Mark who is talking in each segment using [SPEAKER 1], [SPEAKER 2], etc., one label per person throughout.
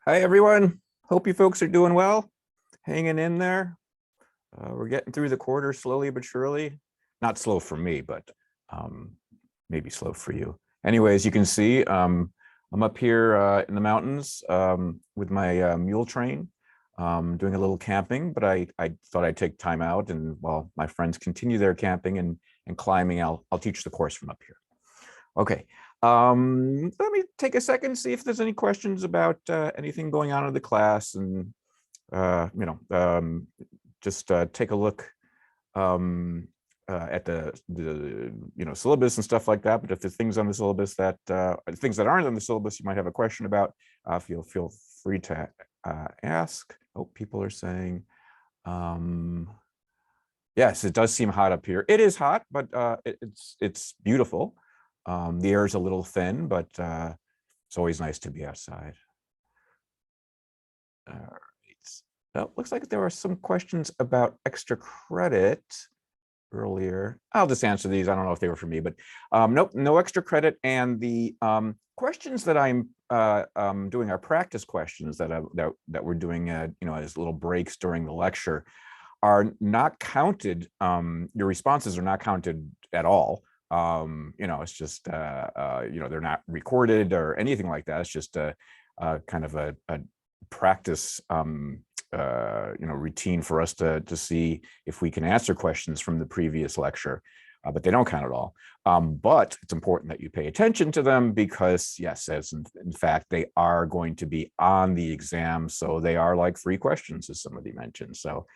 [SPEAKER 1] Hi, everyone. Hope you folks are doing well, hanging in there. We're getting through the quarter slowly but surely. Not slow for me, but maybe slow for you. Anyways, you can see I'm up here in the mountains with my mule train, doing a little camping, but I thought I'd take time out, and while my friends continue their camping and climbing, I'll teach the course from up here. Okay. Let me take a second, see if there's any questions about anything going on in the class, and just take a look at the syllabus and stuff like that. But if there's things on the syllabus that things that aren't on the syllabus you might have a question about, feel free to ask. Oh, people are saying yes, it does seem hot up here. It is hot, but it's beautiful. The air is a little thin, but it's always nice to be outside. All right. Oh, looks like there were some questions about extra credit earlier. I'll just answer these. I don't know if they were for me, but nope, no extra credit. And the questions that I'm doing are practice questions that we're doing, as little breaks during the lecture, are not counted. Your responses are not counted at all. It's just, they're not recorded or anything like that. It's just a kind of a practice, routine for us to see if we can answer questions from the previous lecture, but they don't count at all. But it's important that you pay attention to them because, yes, as in fact, they are going to be on the exam. So they are like free questions, as somebody mentioned. So,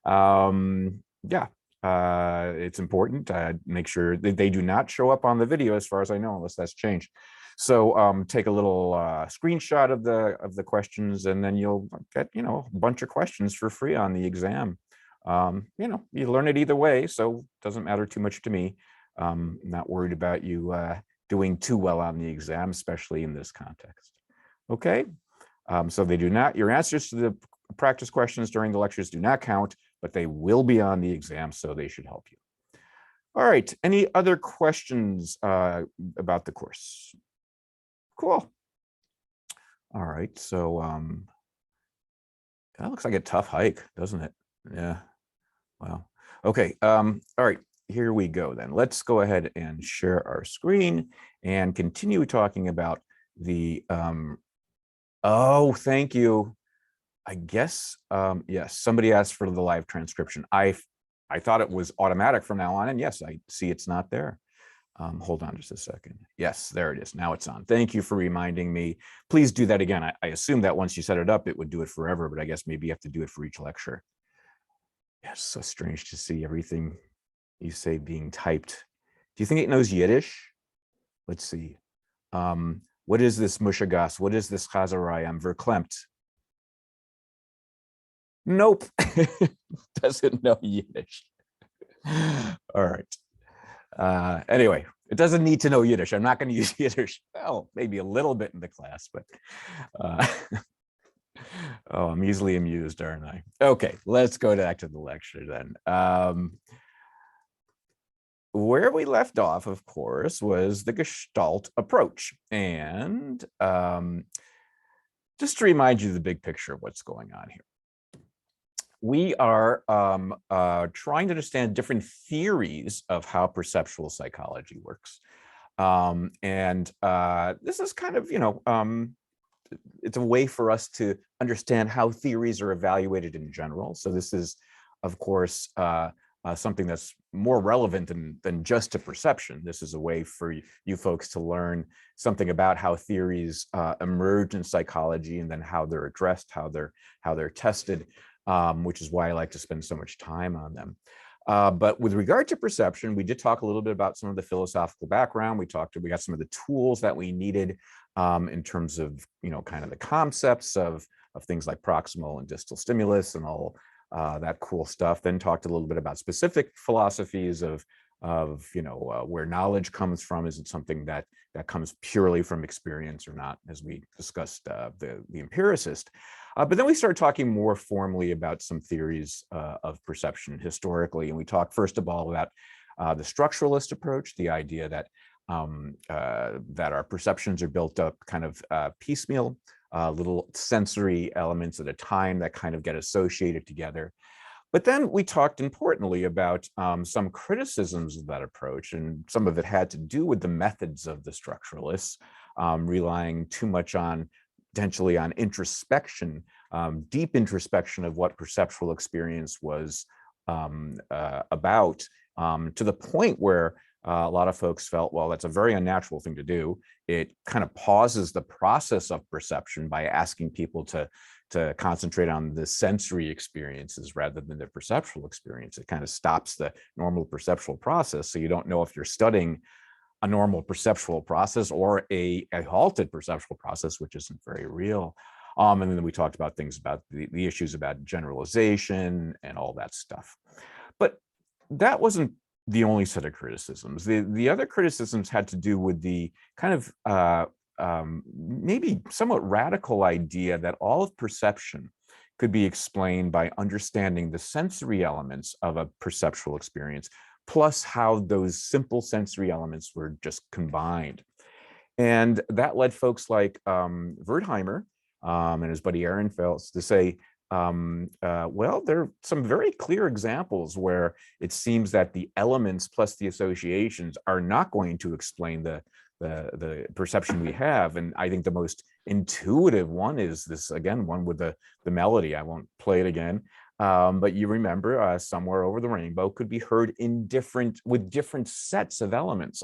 [SPEAKER 1] yeah. It's important to make sure that they do not show up on the video, as far as I know, unless that's changed. So take a little screenshot of the questions, and then you'll get a bunch of questions for free on the exam. You learn it either way, so it doesn't matter too much to me. I'm not worried about you doing too well on the exam, especially in this context. Okay, so they do not. Your answers to the practice questions during the lectures do not count, but they will be on the exam, so they should help you. All right, any other questions about the course? Cool. All right, so that looks like a tough hike, doesn't it? Yeah, wow. Okay, all right, here we go then. Let's go ahead and share our screen and continue talking about the, oh, thank you. I guess, yes, somebody asked for the live transcription. I thought it was automatic from now on, and yes, I see it's not there. Hold on just a second. Yes, there it is. Now it's on. Thank you for reminding me. Please do that again. I assume that once you set it up, it would do it forever, but I guess maybe you have to do it for each lecture. Yes, so strange to see everything you say being typed. Do you think it knows Yiddish? Let's see. What is this Mushagas? What is this Chazarai? I'm verklempt. Nope, doesn't know Yiddish. All right. Anyway, it doesn't need to know Yiddish. I'm not going to use Yiddish. Well, maybe a little bit in the class, but oh, I'm easily amused, aren't I? Okay, let's go back to the lecture then. Where we left off, of course, was the Gestalt approach. And just to remind you the big picture of what's going on here. We are trying to understand different theories of how perceptual psychology works. And this is kind of, it's a way for us to understand how theories are evaluated in general. So this is, of course, something that's more relevant than just to perception. This is a way for you folks to learn something about how theories emerge in psychology, and then how they're addressed, how they're tested. Which is why I like to spend so much time on them. But with regard to perception, we did talk a little bit about some of the philosophical background. We got some of the tools that we needed in terms of, kind of the concepts of things like proximal and distal stimulus and all that cool stuff. Then talked a little bit about specific philosophies of where knowledge comes from. Is it something that comes purely from experience or not, as we discussed the empiricist. But then we started talking more formally about some theories of perception historically. And we talked first of all about the structuralist approach, the idea that our perceptions are built up kind of piecemeal little sensory elements at a time that kind of get associated together. But then we talked importantly about some criticisms of that approach, and some of it had to do with the methods of the structuralists, relying too much on potentially on introspection, deep introspection of what perceptual experience was about, to the point where a lot of folks felt, well, that's a very unnatural thing to do. It kind of pauses the process of perception by asking people to concentrate on the sensory experiences rather than the perceptual experience. It kind of stops the normal perceptual process. So you don't know if you're studying a normal perceptual process or a halted perceptual process, which isn't very real. And then we talked about things about the issues about generalization and all that stuff. But that wasn't the only set of criticisms. The other criticisms had to do with the kind of maybe somewhat radical idea that all of perception could be explained by understanding the sensory elements of a perceptual experience, plus how those simple sensory elements were just combined. And that led folks like Wertheimer and his buddy Ehrenfels to say, well, there are some very clear examples where it seems that the elements plus the associations are not going to explain the perception we have. And I think the most intuitive one is this, again, one with the melody. I won't play it again. But you remember Somewhere Over the Rainbow could be heard with different sets of elements.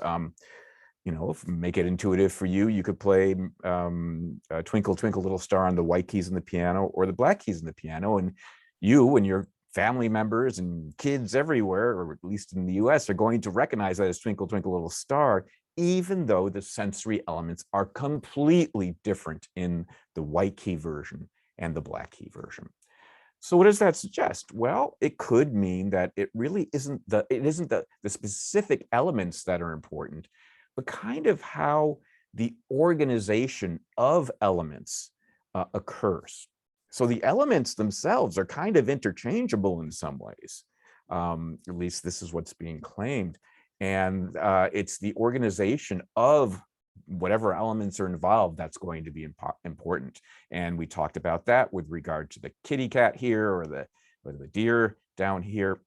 [SPEAKER 1] You know, make it intuitive for you, you could play Twinkle, Twinkle, Little Star on the white keys in the piano or the black keys in the piano. And you and your family members and kids everywhere, or at least in the US, are going to recognize that as Twinkle, Twinkle, Little Star, even though the sensory elements are completely different in the white key version and the black key version. So what does that suggest? Well, it could mean that it really isn't the specific elements that are important, but kind of how the organization of elements occurs. So the elements themselves are kind of interchangeable in some ways. At least this is what's being claimed. And it's the organization of whatever elements are involved that's going to be important. And we talked about that with regard to the kitty cat here or the deer down here,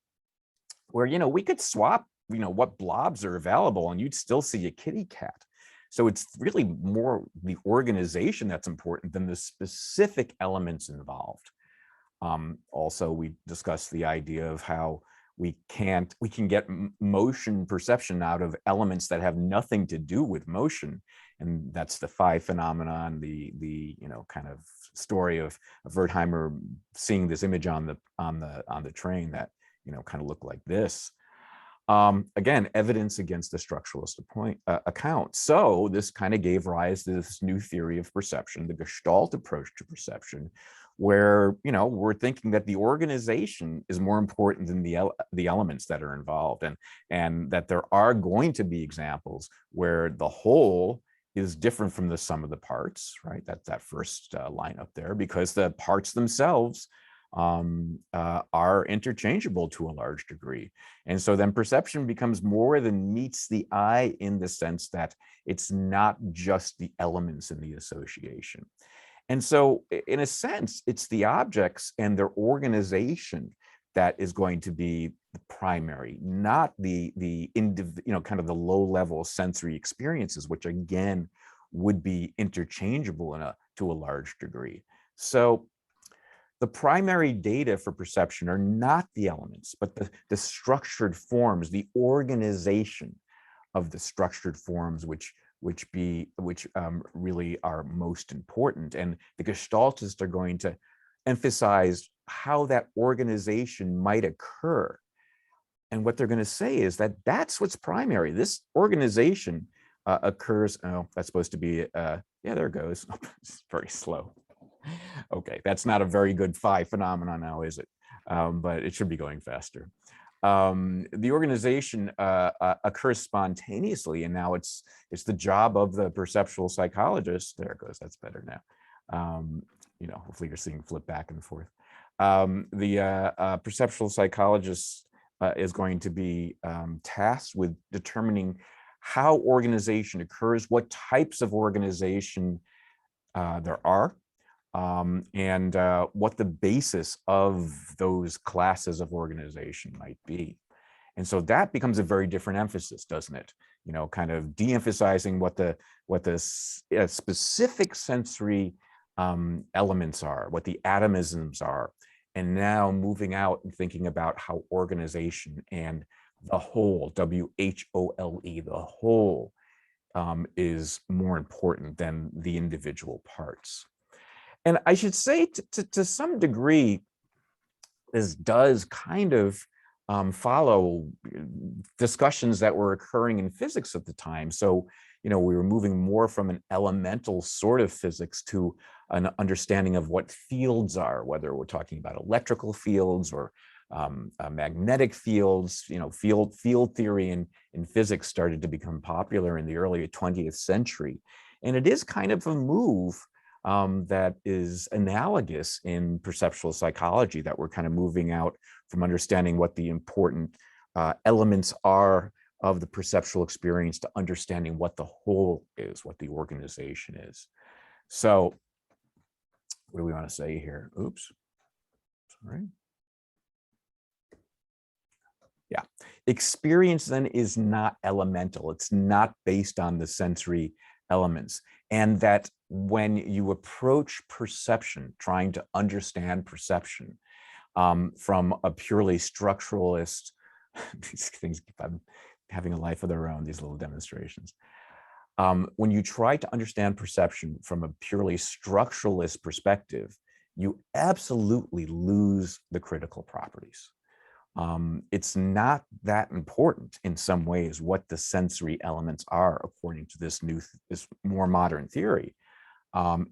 [SPEAKER 1] where, you know, we could swap, you know, what blobs are available and you'd still see a kitty cat. So it's really more the organization that's important than the specific elements involved. Also, we discussed the idea of how we can get motion perception out of elements that have nothing to do with motion, and that's the phi phenomenon, the you know, kind of story of Wertheimer seeing this image on the train that, you know, kind of looked like this. Again, evidence against the structuralist account. So this kind of gave rise to this new theory of perception, the Gestalt approach to perception, where, you know, we're thinking that the organization is more important than the elements that are involved, and that there are going to be examples where the whole is different from the sum of the parts, right? That's that first line up there, because the parts themselves are interchangeable to a large degree. And so then perception becomes more than meets the eye, in the sense that it's not just the elements in the association. And so in a sense, it's the objects and their organization that is going to be the primary, not the kind of the low level sensory experiences, which again would be interchangeable to a large degree. So the primary data for perception are not the elements, but the structured forms, the organization of the structured forms, which really are most important. And the Gestaltists are going to emphasize how that organization might occur. And what they're going to say is that that's what's primary. This organization occurs. Oh, that's supposed to be, yeah, there it goes. It's very slow. Okay, that's not a very good phi phenomenon now, is it? But it should be going faster. The organization occurs spontaneously, and now it's the job of the perceptual psychologist. There it goes. That's better now. You know, hopefully you're seeing flip back and forth. The perceptual psychologist is going to be tasked with determining how organization occurs, what types of organization there are, and what the basis of those classes of organization might be. And so that becomes a very different emphasis, doesn't it? You know, kind of de-emphasizing what the specific sensory elements are, what the atomisms are, and now moving out and thinking about how organization and the whole, W-H-O-L-E, the whole, is more important than the individual parts. And I should say, to some degree, this does kind of follow discussions that were occurring in physics at the time. So, you know, we were moving more from an elemental sort of physics to an understanding of what fields are, whether we're talking about electrical fields or magnetic fields. You know, field theory in physics started to become popular in the early 20th century. And it is kind of a move that is analogous in perceptual psychology, that we're kind of moving out from understanding what the important elements are of the perceptual experience to understanding what the whole is, what the organization is. So what do we want to say here? Oops, sorry. Yeah, experience then is not elemental. It's not based on the sensory elements. And that when you approach perception, trying to understand perception from a purely structuralist, these things keep having a life of their own, these little demonstrations. When you try to understand perception from a purely structuralist perspective, you absolutely lose the critical properties. It's not that important in some ways what the sensory elements are according to this more modern theory.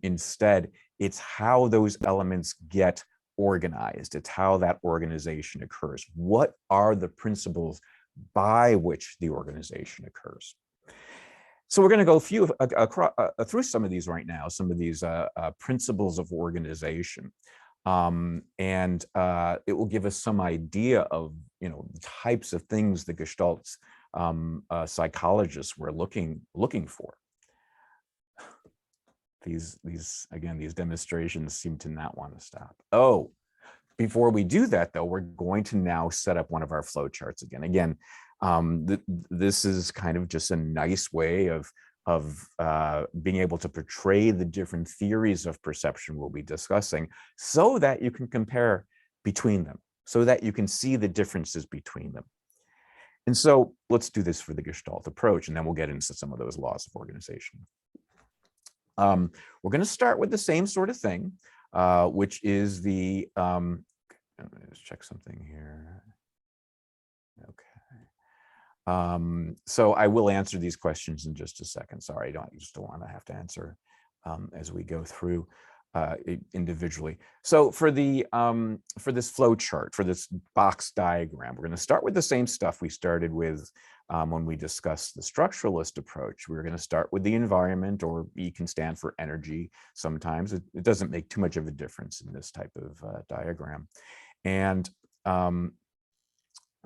[SPEAKER 1] Instead, it's how those elements get organized. It's how that organization occurs. What are the principles by which the organization occurs? So we're going to go through some of these right now, some of these principles of organization. And it will give us some idea of, you know, the types of things the Gestalt psychologists were looking for. These demonstrations seem to not want to stop. Oh, before we do that, though, we're going to now set up one of our flowcharts again. Again, this is kind of just a nice way of being able to portray the different theories of perception we'll be discussing, so that you can compare between them, so that you can see the differences between them. And so let's do this for the Gestalt approach, and then we'll get into some of those laws of organization. We're going to start with the same sort of thing, which is the, let's check something here. Okay. So I will answer these questions in just a second. Sorry, I just don't want to have to answer as we go through individually. So for this flow chart, for this box diagram, we're going to start with the same stuff we started with when we discussed the structuralist approach. We're going to start with the environment, or E can stand for energy. Sometimes it doesn't make too much of a difference in this type of diagram. And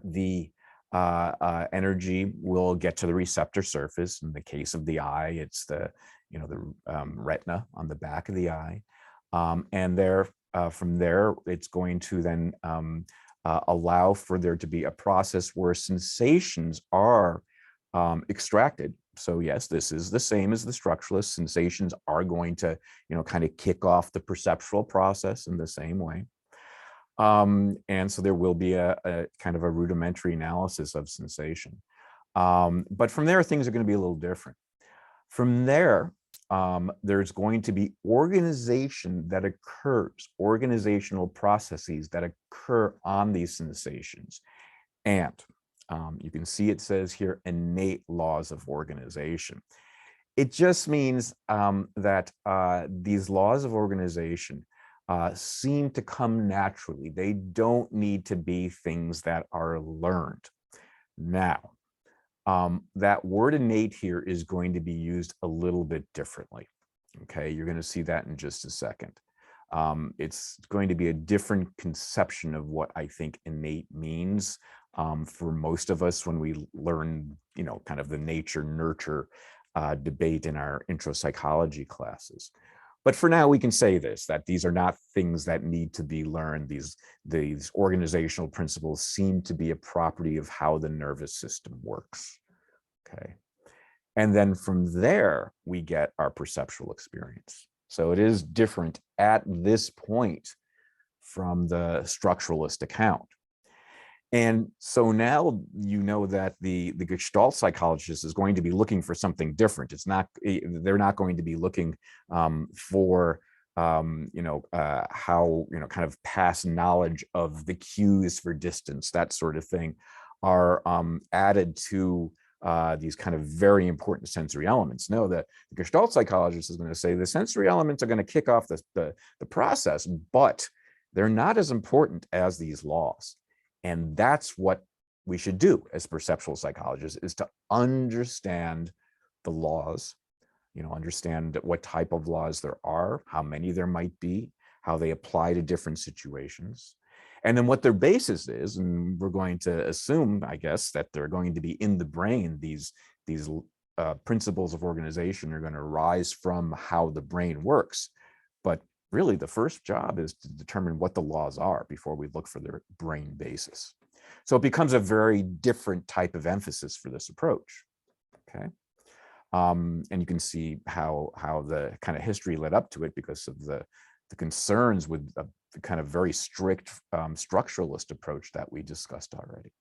[SPEAKER 1] the energy will get to the receptor surface. In the case of the eye, it's the retina on the back of the eye, and from there it's going to then allow for there to be a process where sensations are extracted. So yes, this is the same as the structuralist. Sensations are going to kind of kick off the perceptual process in the same way. And so there will be a kind of a rudimentary analysis of sensation. But from there, things are going to be a little different. From there, there's going to be organization that occurs, organizational processes that occur on these sensations. And you can see it says here, innate laws of organization. It just means that these laws of organization seem to come naturally. They don't need to be things that are learned. Now, that word innate here is going to be used a little bit differently. Okay, you're going to see that in just a second. It's going to be a different conception of what I think innate means for most of us when we learn, kind of the nature-nurture debate in our intro psychology classes. But for now, we can say this, that these are not things that need to be learned. These organizational principles seem to be a property of how the nervous system works, okay? And then from there, we get our perceptual experience. So it is different at this point from the structuralist account. And so now you know that the Gestalt psychologist is going to be looking for something different. It's not, they're not going to be looking for how, kind of past knowledge of the cues for distance, that sort of thing, are added to these kind of very important sensory elements. No, the Gestalt psychologist is going to say the sensory elements are going to kick off the process, but they're not as important as these laws. And that's what we should do as perceptual psychologists, is to understand the laws, understand what type of laws there are, how many there might be, how they apply to different situations, and then what their basis is. And we're going to assume, I guess, that they're going to be in the brain. These principles of organization are going to arise from how the brain works. But really, the first job is to determine what the laws are before we look for their brain basis. So it becomes a very different type of emphasis for this approach, okay? And you can see how the kind of history led up to it because of the concerns with the kind of very strict structuralist approach that we discussed already.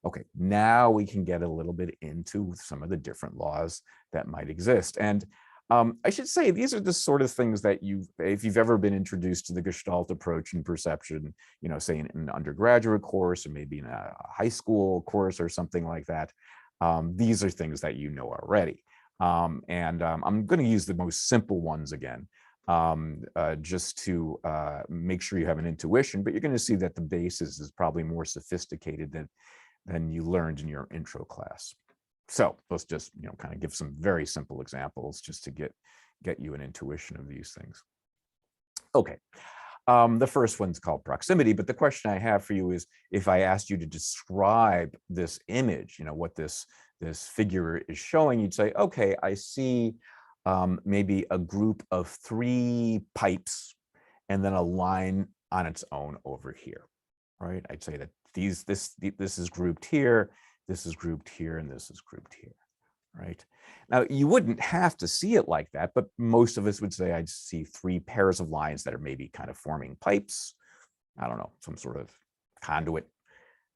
[SPEAKER 1] Okay, now we can get a little bit into some of the different laws that might exist. And I should say, these are the sort of things that if you've ever been introduced to the Gestalt approach in perception, say in an undergraduate course or maybe in a high school course or something like that, these are things that you know already. I'm going to use the most simple ones again, just to make sure you have an intuition, but you're going to see that the basis is probably more sophisticated than you learned in your intro class. So let's just kind of give some very simple examples just to get you an intuition of these things. Okay, the first one's called proximity, but the question I have for you is, if I asked you to describe this image, what this figure is showing, you'd say, okay, I see maybe a group of 3 pipes and then a line on its own over here, right? I'd say that this is grouped here, this is grouped here, and this is grouped here, right? Now, you wouldn't have to see it like that, but most of us would say I'd see 3 pairs of lines that are maybe kind of forming pipes. I don't know, some sort of conduit.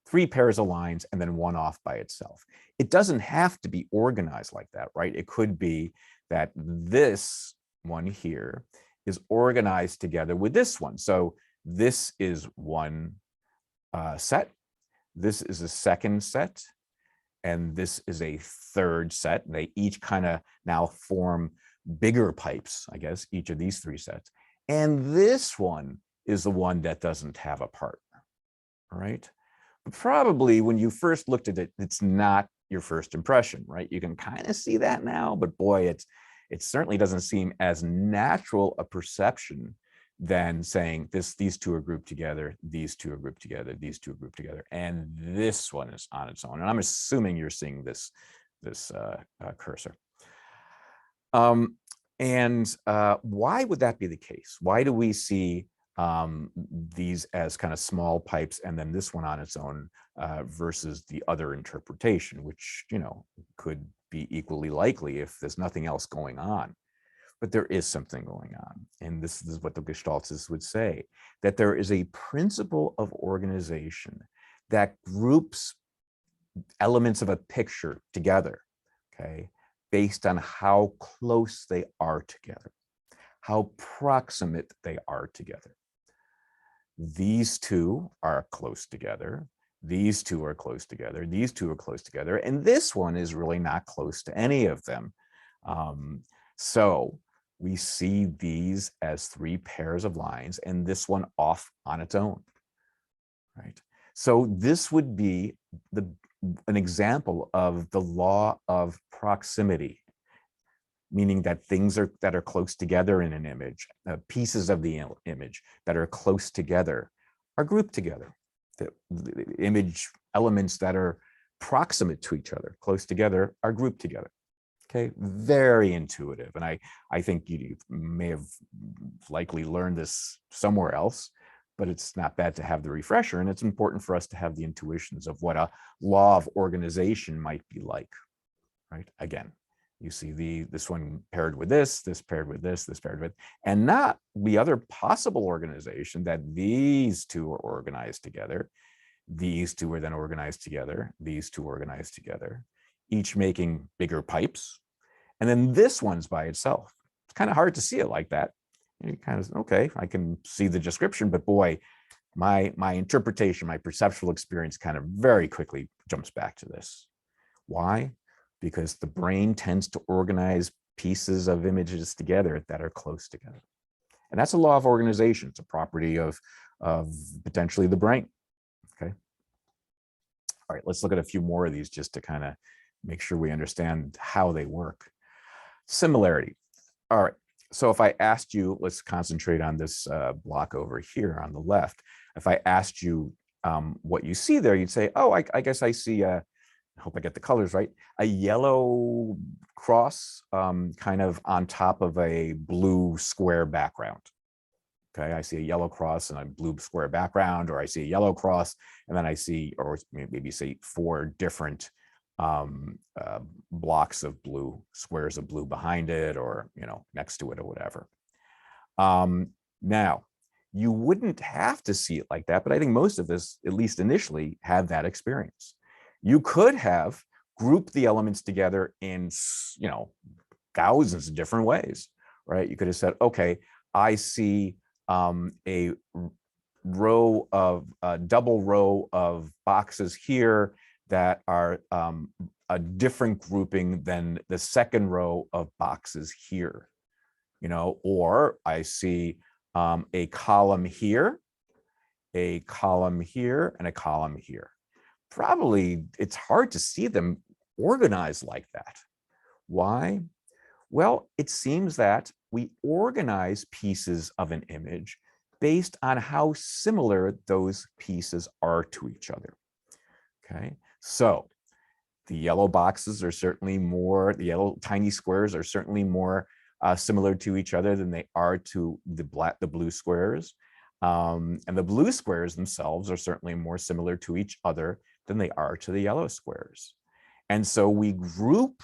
[SPEAKER 1] 3 pairs of lines and then one off by itself. It doesn't have to be organized like that, right? It could be that this one here is organized together with this one. So this is one set, this is a second set, and this is a third set. They each kind of now form bigger pipes, I guess, each of these 3 sets. And this one is the one that doesn't have a partner, all right? But probably when you first looked at it, it's not your first impression, right? You can kind of see that now, but boy, it certainly doesn't seem as natural a perception than saying these 2 are grouped together, these 2 are grouped together, these 2 are grouped together, and this one is on its own. And I'm assuming you're seeing this cursor. Why would that be the case? Why do we see these as kind of small pipes and then this one on its own versus the other interpretation, which could be equally likely if there's nothing else going on? But there is something going on, and this is what the Gestaltists would say, that there is a principle of organization that groups elements of a picture together, okay, based on how close they are together, how proximate they are together. These 2 are close together, these 2 are close together, these 2 are close together, and this one is really not close to any of them. So we see these as 3 pairs of lines and this one off on its own, right? So this would be an example of the law of proximity, meaning that things that are close together in an image, pieces of the image that are close together are grouped together. The image elements that are proximate to each other, close together, are grouped together. Okay, very intuitive. And I think you may have likely learned this somewhere else, but it's not bad to have the refresher. And it's important for us to have the intuitions of what a law of organization might be like, right? Again, you see this one paired with this paired with this paired with, and not the other possible organization that these two are organized together. These two are then organized together. These two organized together, each making bigger pipes. And then this one's by itself. It's kind of hard to see it like that. You kind of, okay, I can see the description, but boy, my interpretation, my perceptual experience kind of very quickly jumps back to this. Why? Because the brain tends to organize pieces of images together that are close together. And that's a law of organization. It's a property of potentially the brain. Okay. All right, let's look at a few more of these just to kind of make sure we understand how they work. Similarity. All right, so if I asked you, let's concentrate on this block over here on the left. If I asked you what you see there, you'd say, oh, I guess I see, I hope I get the colors right, a yellow cross kind of on top of a blue square background. Okay, I see a yellow cross and a blue square background, or I see a yellow cross, and then I see, or maybe say 4 different blocks of blue, squares of blue behind it, or next to it, or whatever. Now, you wouldn't have to see it like that, but I think most of us, at least initially, have that experience. You could have grouped the elements together in thousands of different ways, right? You could have said, okay, I see a double row of boxes here that are a different grouping than the second row of boxes here, or I see a column here, a column here, and a column here. Probably it's hard to see them organized like that. Why? Well, it seems that we organize pieces of an image based on how similar those pieces are to each other. Okay, so the yellow boxes are certainly more, the yellow tiny squares are certainly more similar to each other than they are to the blue squares. And the blue squares themselves are certainly more similar to each other than they are to the yellow squares. And so we group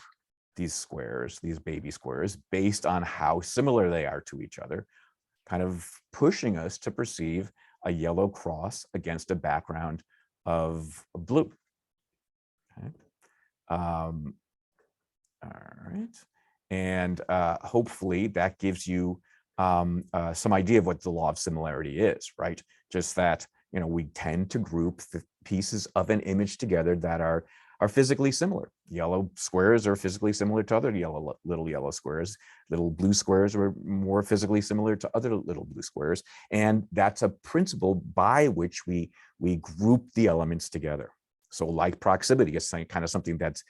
[SPEAKER 1] these squares, these baby squares, based on how similar they are to each other, kind of pushing us to perceive a yellow cross against a background of blue. Okay. All right. And hopefully that gives you some idea of what the law of similarity is, right? Just that, we tend to group the pieces of an image together that are physically similar. Yellow squares are physically similar to other little yellow squares. Little blue squares are more physically similar to other little blue squares. And that's a principle by which we group the elements together. So like proximity is kind of something that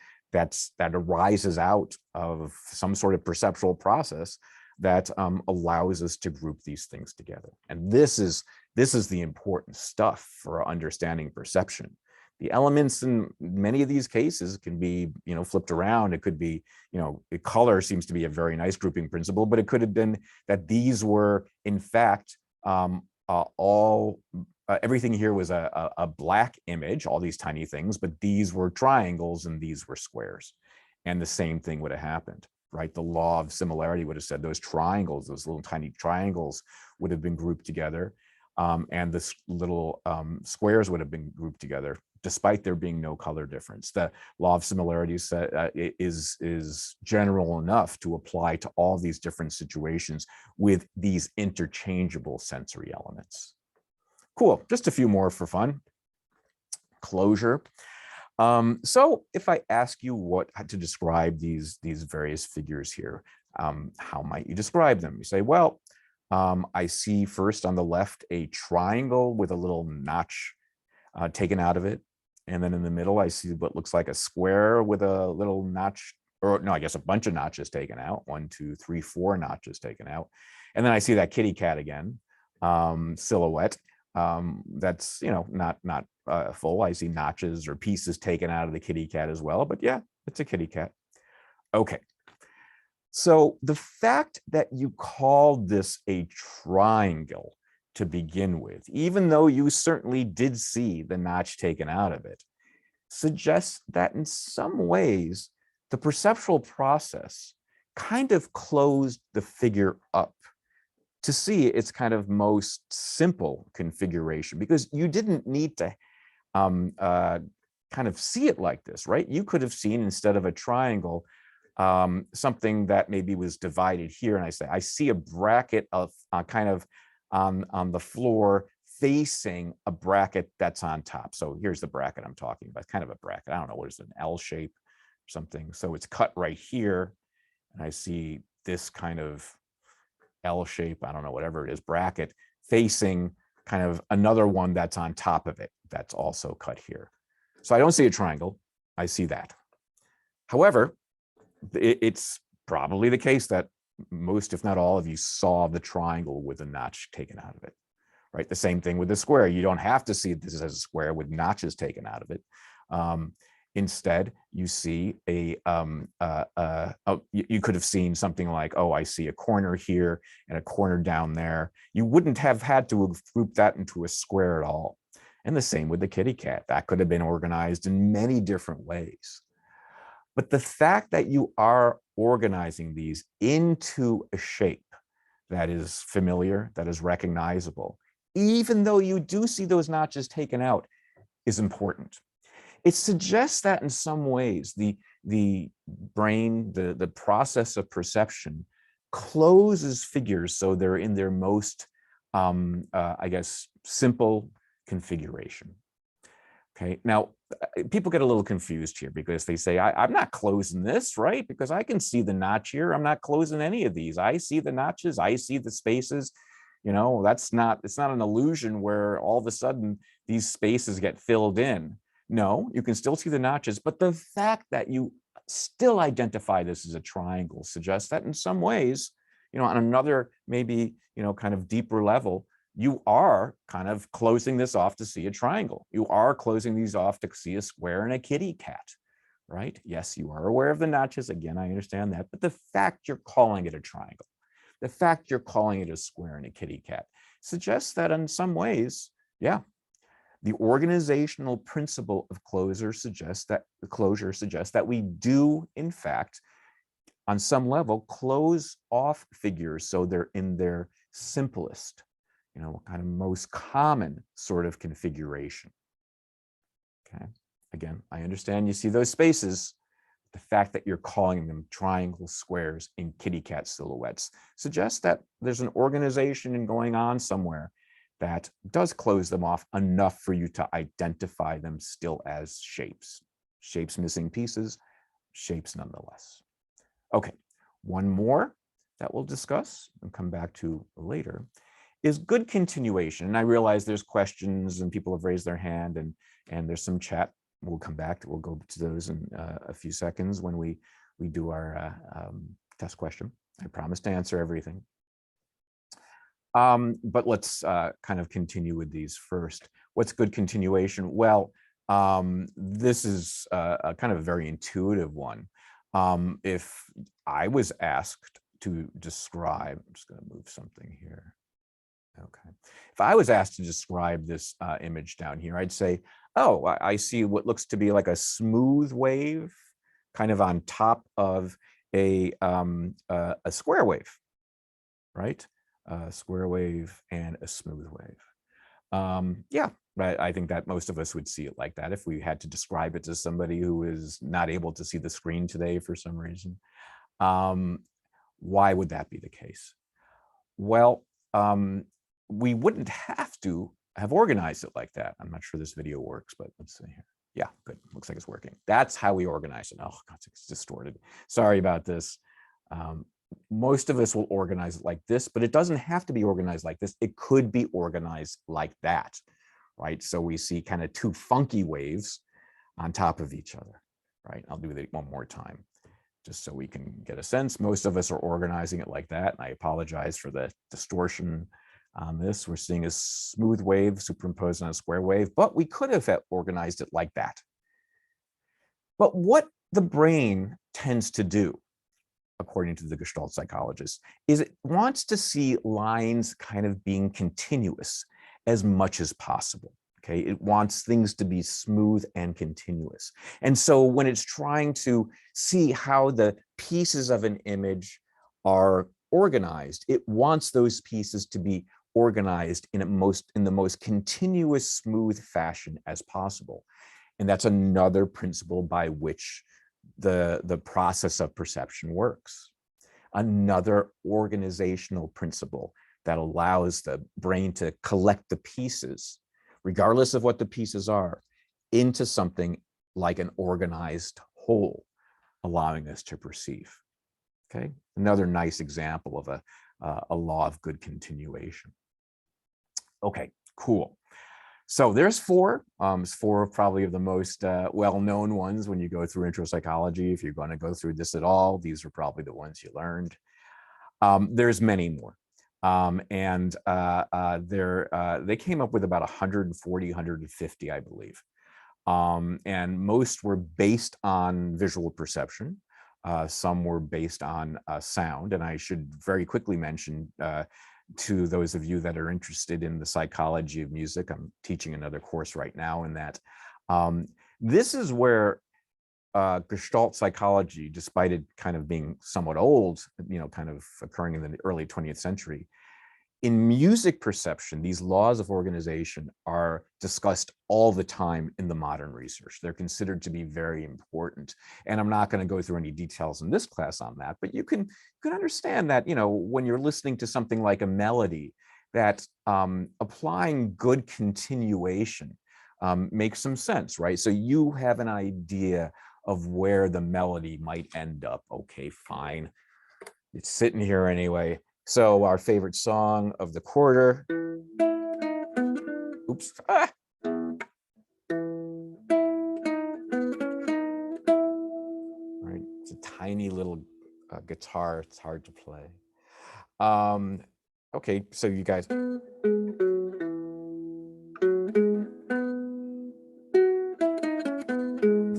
[SPEAKER 1] arises out of some sort of perceptual process that allows us to group these things together. And this is the important stuff for understanding perception. The elements in many of these cases can be, flipped around. It could be, color seems to be a very nice grouping principle, but it could have been that these were, in fact, everything here was a black image, all these tiny things, but these were triangles and these were squares. And the same thing would have happened, right? The law of similarity would have said those triangles, those little tiny triangles would have been grouped together. And the little squares would have been grouped together, despite there being no color difference. The law of similarity is general enough to apply to all these different situations with these interchangeable sensory elements. Cool, just a few more for fun. Closure. So if I ask you how to describe these various figures here, how might you describe them? You say, well, I see first on the left a triangle with a little notch taken out of it. And then in the middle, I see what looks like a square with a little notch, or no, I guess a bunch of notches taken out. 1, 2, 3, 4 notches taken out. And then I see that kitty cat again, silhouette. That's, not full. I see notches or pieces taken out of the kitty cat as well. But yeah, it's a kitty cat. Okay. So the fact that you called this a triangle to begin with, even though you certainly did see the notch taken out of it, suggests that in some ways, the perceptual process kind of closed the figure up to see its kind of most simple configuration, because you didn't need to kind of see it like this, right? You could have seen, instead of a triangle, something that maybe was divided here. And I see a bracket of kind of on the floor facing a bracket that's on top. So here's the bracket I'm talking about, kind of a bracket. I don't know, what is it, an L shape or something. So it's cut right here. And I see this kind of L shape, I don't know, whatever it is, bracket facing kind of another one that's on top of it that's also cut here. So I don't see a triangle, I see that. However, it's probably the case that most, if not all of you, saw the triangle with a notch taken out of it, right? The same thing with the square. You don't have to see this as a square with notches taken out of it. Instead, you see you could have seen something like, oh, I see a corner here and a corner down there. You wouldn't have had to group that into a square at all. And the same with the kitty cat. That could have been organized in many different ways. But the fact that you are organizing these into a shape that is familiar, that is recognizable, even though you do see those notches taken out, is important. It suggests that in some ways, the brain, the process of perception, closes figures so they're in their most, I guess, simple configuration. Okay, now people get a little confused here because they say, I'm not closing this, right? Because I can see the notch here. I'm not closing any of these. I see the notches. I see the spaces. You know, it's not an illusion where all of a sudden these spaces get filled in. No, you can still see the notches, but the fact that you still identify this as a triangle suggests that in some ways, you know, on another maybe, you know, kind of deeper level, you are kind of closing this off to see a triangle. You are closing these off to see a square and a kitty cat, right? Yes, you are aware of the notches. Again, I understand that, but the fact you're calling it a triangle, the fact you're calling it a square and a kitty cat suggests that in some ways, yeah, the organizational principle of closure suggests that we do, in fact, on some level, close off figures so they're in their simplest, you know, kind of most common sort of configuration. Okay, again, I understand you see those spaces. The fact that you're calling them triangles, squares, and kitty cat silhouettes suggests that there's an organization going on somewhere that does close them off enough for you to identify them still as shapes. Shapes missing pieces, shapes nonetheless. Okay, one more that we'll discuss and come back to later is good continuation. And I realize there's questions and people have raised their hand and there's some chat. We'll come back we'll go to those in a few seconds when we do our test question. I promise to answer everything. But let's kind of continue with these first. What's good continuation? Well, this is a kind of a very intuitive one. If I was asked to describe, I'm just going to move something here. Okay. If I was asked to describe this image down here, I'd say, oh, I see what looks to be like a smooth wave kind of on top of a square wave, right? A square wave and a smooth wave. Yeah, right. I think that most of us would see it like that if we had to describe it to somebody who is not able to see the screen today for some reason. Why would that be the case? Well, we wouldn't have to have organized it like that. I'm not sure this video works, but let's see here. Yeah, good. Looks like it's working. That's how we organize it. Oh, God, it's distorted. Sorry about this. Most of us will organize it like this, but it doesn't have to be organized like this. It could be organized like that, right? So we see kind of two funky waves on top of each other, right? I'll do that one more time, just so we can get a sense. Most of us are organizing it like that. And I apologize for the distortion on this. We're seeing a smooth wave superimposed on a square wave, but we could have organized it like that. But what the brain tends to do according to the Gestalt psychologist, is it wants to see lines kind of being continuous as much as possible. Okay, it wants things to be smooth and continuous. And so when it's trying to see how the pieces of an image are organized, it wants those pieces to be organized in the most continuous, smooth fashion as possible. And that's another principle by which the process of perception works. Another organizational principle that allows the brain to collect the pieces, regardless of what the pieces are, into something like an organized whole, allowing us to perceive. Okay, another nice example of a law of good continuation. Okay, cool. So there's four probably of the most well-known ones when you go through intro psychology. If you're going to go through this at all, these are probably the ones you learned. There's many more. They came up with about 140, 150, I believe. And most were based on visual perception. Some were based on sound. And I should very quickly mention to those of you that are interested in the psychology of music, I'm teaching another course right now in that. This is where Gestalt psychology, despite it kind of being somewhat old, kind of occurring in the early 20th century, in music perception, these laws of organization are discussed all the time in the modern research. They're considered to be very important. And I'm not going to go through any details in this class on that, but you can understand that, when you're listening to something like a melody, that applying good continuation makes some sense, right? So you have an idea of where the melody might end up. Okay, fine. It's sitting here anyway. So our favorite song of the quarter. Oops. Ah. Right. It's a tiny little guitar. It's hard to play. Okay, so you guys. This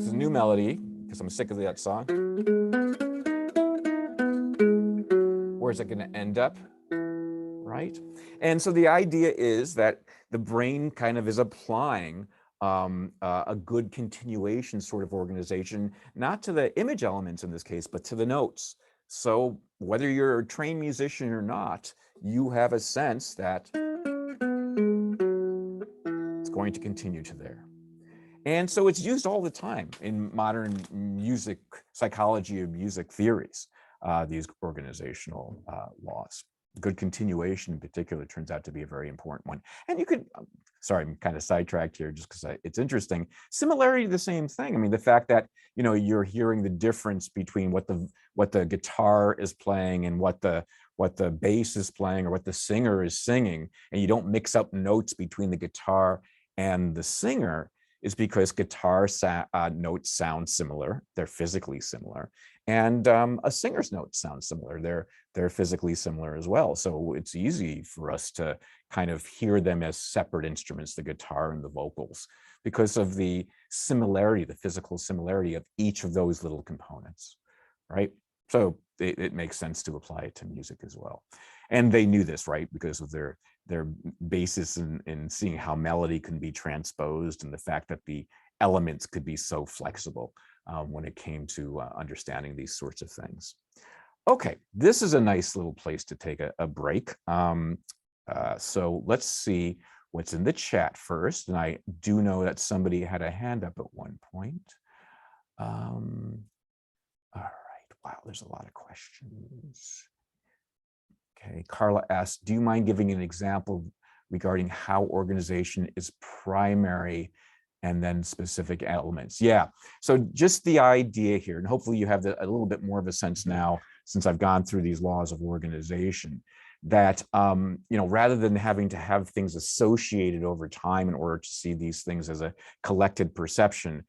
[SPEAKER 1] is a new melody because I'm sick of that song. Where's it going to end up? Right? And so the idea is that the brain kind of is applying a good continuation sort of organization, not to the image elements in this case, but to the notes. So whether you're a trained musician or not, you have a sense that it's going to continue to there. And so it's used all the time in modern music psychology of music theories, these organizational laws. Good continuation in particular turns out to be a very important one. And you could, sorry, I'm kind of sidetracked here just because it's interesting. Similarity, the same thing. I mean, the fact that, you're hearing the difference between what the guitar is playing and what the bass is playing or what the singer is singing, and you don't mix up notes between the guitar and the singer, is because guitar notes sound similar. They're physically similar. And a singer's notes sound similar. They're physically similar as well. So it's easy for us to kind of hear them as separate instruments, the guitar and the vocals, because of the similarity, the physical similarity of each of those little components, right? So it makes sense to apply it to music as well. And they knew this, right? Because of their basis in seeing how melody can be transposed and the fact that the elements could be so flexible when it came to understanding these sorts of things. Okay, this is a nice little place to take a break. So let's see what's in the chat first. And I do know that somebody had a hand up at one point. All right, wow, there's a lot of questions. Okay, Carla asked, do you mind giving an example regarding how organization is primary and then specific elements? Yeah, so just the idea here, and hopefully you have a little bit more of a sense now, since I've gone through these laws of organization, that rather than having to have things associated over time in order to see these things as a collected perception,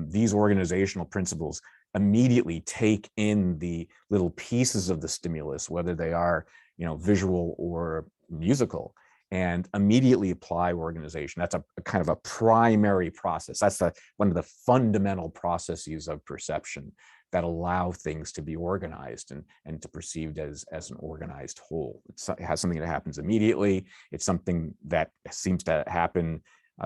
[SPEAKER 1] these organizational principles immediately take in the little pieces of the stimulus, whether they are, visual or musical, and immediately apply organization. That's a kind of a primary process. That's one of the fundamental processes of perception, that allow things to be organized and to perceived as an organized whole. It has something that happens immediately. It's something that seems to happen.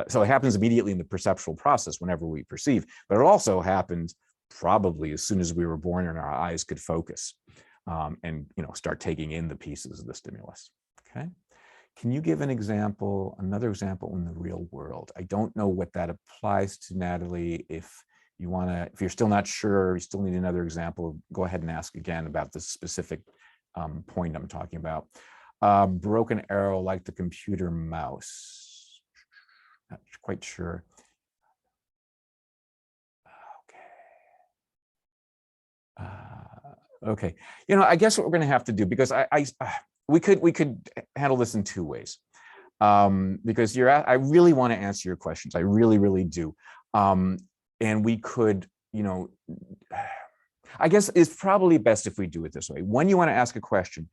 [SPEAKER 1] So it happens immediately in the perceptual process whenever we perceive, but it also happens probably as soon as we were born and our eyes could focus and start taking in the pieces of the stimulus. Okay. Can you give an example, another example in the real world? I don't know what that applies to, Natalie. If you're still not sure, you still need another example, go ahead and ask again about the specific point I'm talking about. Broken arrow like the computer mouse. Not quite sure. Okay. I guess what we're going to have to do, because we could handle this in two ways, because I really want to answer your questions. I really, really do. And we could, I guess it's probably best if we do it this way. When you want to ask a question,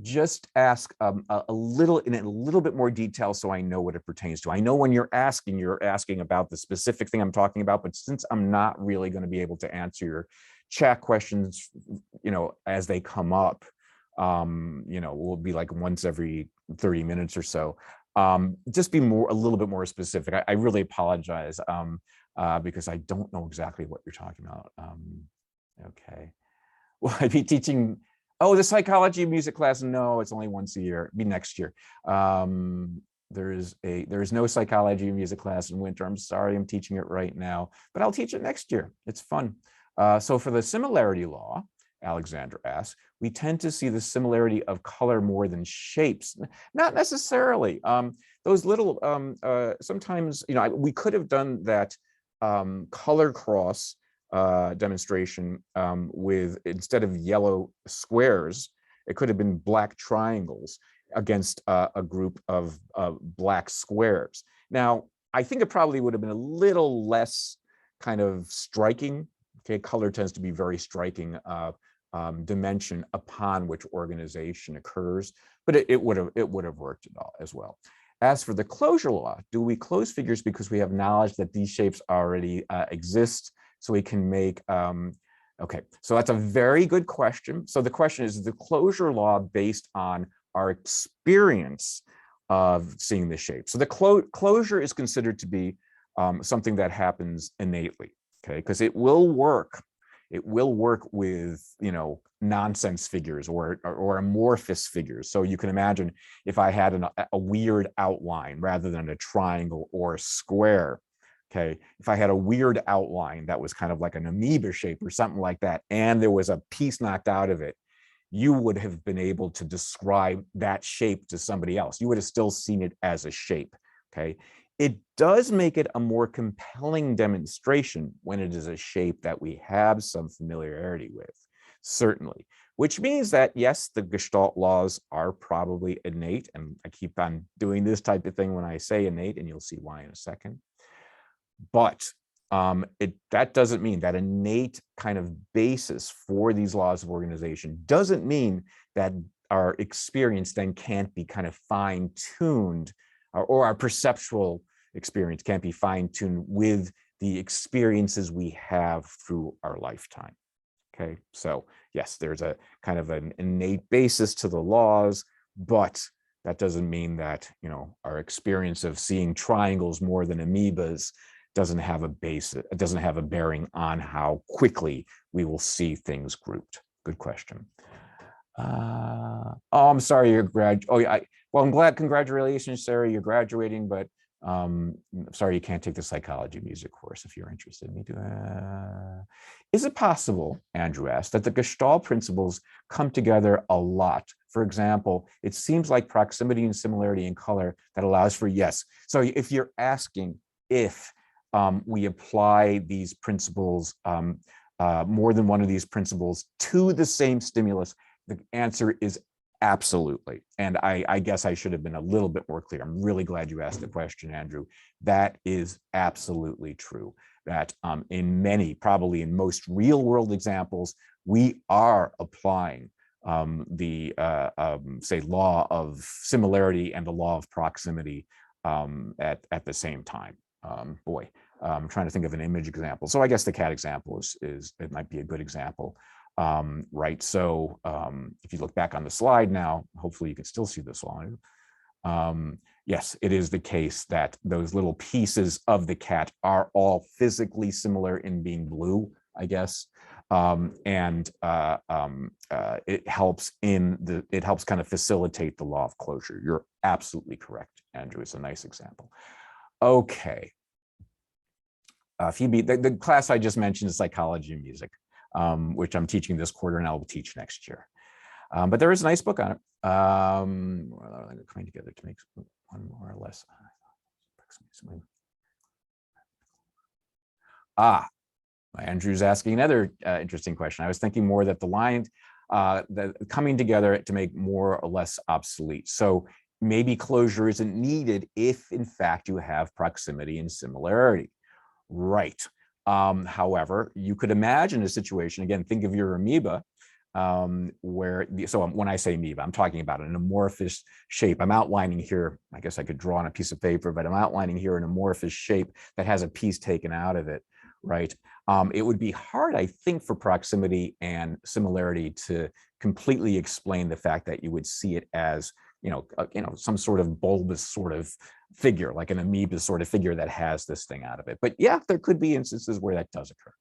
[SPEAKER 1] just ask in a little bit more detail so I know what it pertains to. I know when you're asking about the specific thing I'm talking about, but since I'm not really going to be able to answer your chat questions, as they come up, will be like once every 30 minutes or so. Just be a little bit more specific. I really apologize because I don't know exactly what you're talking about. Okay. Will I be teaching? Oh, the psychology of music class? No, it's only once a year. It'll be next year. There is no psychology of music class in winter. I'm sorry, I'm teaching it right now, but I'll teach it next year. It's fun. So for the similarity law, Alexander asks, we tend to see the similarity of color more than shapes. Not necessarily. Those little, sometimes, we could have done that color cross demonstration with, instead of yellow squares, it could have been black triangles against a group of black squares. Now, I think it probably would have been a little less kind of striking. Okay, color tends to be very striking dimension upon which organization occurs, but it would have worked as well. As for the closure law, do we close figures because we have knowledge that these shapes already exist, so we can make, okay, so that's a very good question. So the question is the closure law based on our experience of seeing the shape. So the closure is considered to be something that happens innately, okay, because it will work. It will work with, nonsense figures or amorphous figures. So you can imagine if I had a weird outline rather than a triangle or a square. Okay, if I had a weird outline that was kind of like an amoeba shape or something like that, and there was a piece knocked out of it, you would have been able to describe that shape to somebody else. You would have still seen it as a shape. Okay, it does make it a more compelling demonstration when it is a shape that we have some familiarity with, certainly, which means that, yes, the Gestalt laws are probably innate. And I keep on doing this type of thing when I say innate, and you'll see why in a second. But that doesn't mean that innate kind of basis for these laws of organization doesn't mean that our experience then can't be kind of fine-tuned, or our perceptual experience can't be fine-tuned with the experiences we have through our lifetime. Okay, so yes, there's a kind of an innate basis to the laws, but that doesn't mean that, our experience of seeing triangles more than amoebas doesn't have a basis, it doesn't have a bearing on how quickly we will see things grouped. Good question. Oh, I'm sorry, you're well, I'm glad, congratulations, Sarah, you're graduating, but I'm sorry you can't take the psychology music course if you're interested. Is it possible, Andrew asked, that the Gestalt principles come together a lot? For example, it seems like proximity and similarity in color that allows for yes. So if you're asking if we apply these principles, more than one of these principles to the same stimulus, the answer is absolutely. And I guess I should have been a little bit more clear. I'm really glad you asked the question, Andrew. That is absolutely true. That in many, probably in most real world examples, we are applying the say law of similarity and the law of proximity at the same time. Boy, Trying to think of an image example. So I guess the cat example is it might be a good example, right? So if you look back on the slide now, hopefully you can still see the slide. Yes, it is the case that those little pieces of the cat are all physically similar in being blue, I guess. It helps kind of facilitate the law of closure. You're absolutely correct, Andrew. It's a nice example. Okay. Phoebe, the class I just mentioned is psychology of music, which I'm teaching this quarter and I will teach next year. But there is a nice book on it. Coming together to make one more or less. Andrew's asking another interesting question. I was thinking more that the coming together to make more or less obsolete. So maybe closure isn't needed if, in fact, you have proximity and similarity. Right. However, you could imagine a situation, again, think of your amoeba, when I say amoeba, I'm talking about an amorphous shape. I'm outlining here, I guess I could draw on a piece of paper, but I'm outlining here an amorphous shape that has a piece taken out of it, right? It would be hard, I think, for proximity and similarity to completely explain the fact that you would see it as, some sort of bulbous sort of figure, like an amoeba sort of figure that has this thing out of it. But yeah, there could be instances where that does occur.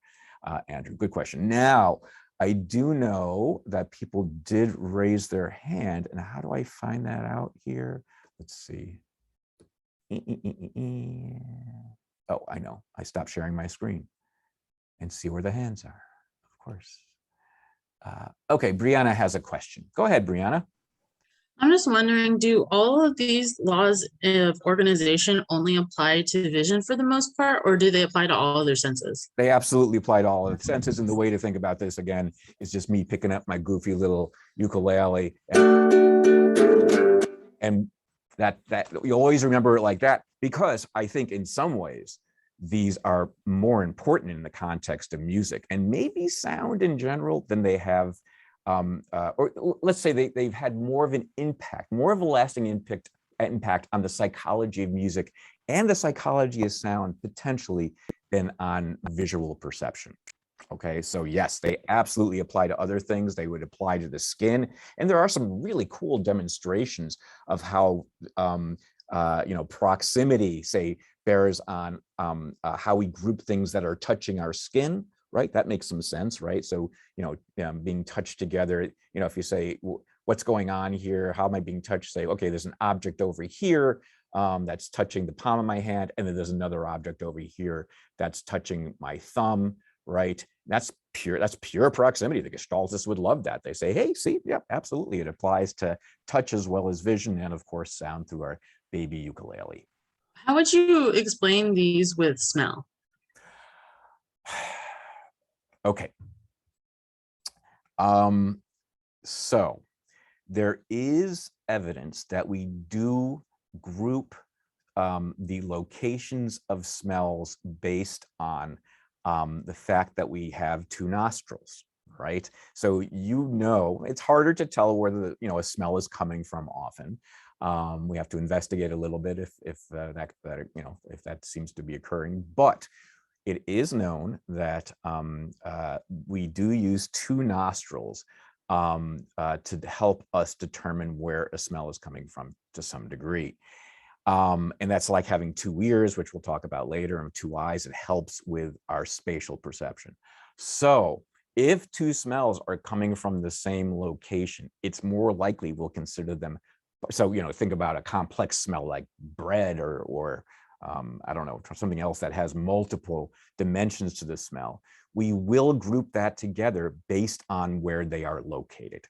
[SPEAKER 1] Andrew, good question. Now, I do know that people did raise their hand, and how do I find that out here? Let's see. Oh, I know. I stopped sharing my screen and see where the hands are, of course. Okay, Brianna has a question. Go ahead, Brianna.
[SPEAKER 2] I'm just wondering, do all of these laws of organization only apply to vision for the most part, or do they apply to all other senses?
[SPEAKER 1] They absolutely apply to all of the senses. And the way to think about this, again, is just me picking up my goofy little ukulele. And that you always remember it like that, because I think in some ways, these are more important in the context of music and maybe sound in general than they have. Or let's say they've had more of an impact, more of a lasting impact on the psychology of music and the psychology of sound potentially than on visual perception. Okay, so yes, they absolutely apply to other things. They would apply to the skin. And there are some really cool demonstrations of how, proximity, say, bears on how we group things that are touching our skin. Right, that makes some sense, right? So, being touched together, if you say, what's going on here? How am I being touched? Say, okay, there's an object over here that's touching the palm of my hand, and then there's another object over here that's touching my thumb, right? That's pure proximity. The Gestaltists would love that. They say, hey, see, yeah, absolutely. It applies to touch as well as vision, and of course, sound through our baby ukulele.
[SPEAKER 2] How would you explain these with smell?
[SPEAKER 1] Okay. So there is evidence that we do group the locations of smells based on the fact that we have two nostrils, right? So it's harder to tell where a smell is coming from often. We have to investigate a little bit if that seems to be occurring, but it is known that we do use two nostrils to help us determine where a smell is coming from to some degree. And that's like having two ears, which we'll talk about later, and two eyes. It helps with our spatial perception. So if two smells are coming from the same location, it's more likely we'll consider them. So, think about a complex smell like bread or I don't know, something else that has multiple dimensions to the smell. We will group that together based on where they are located.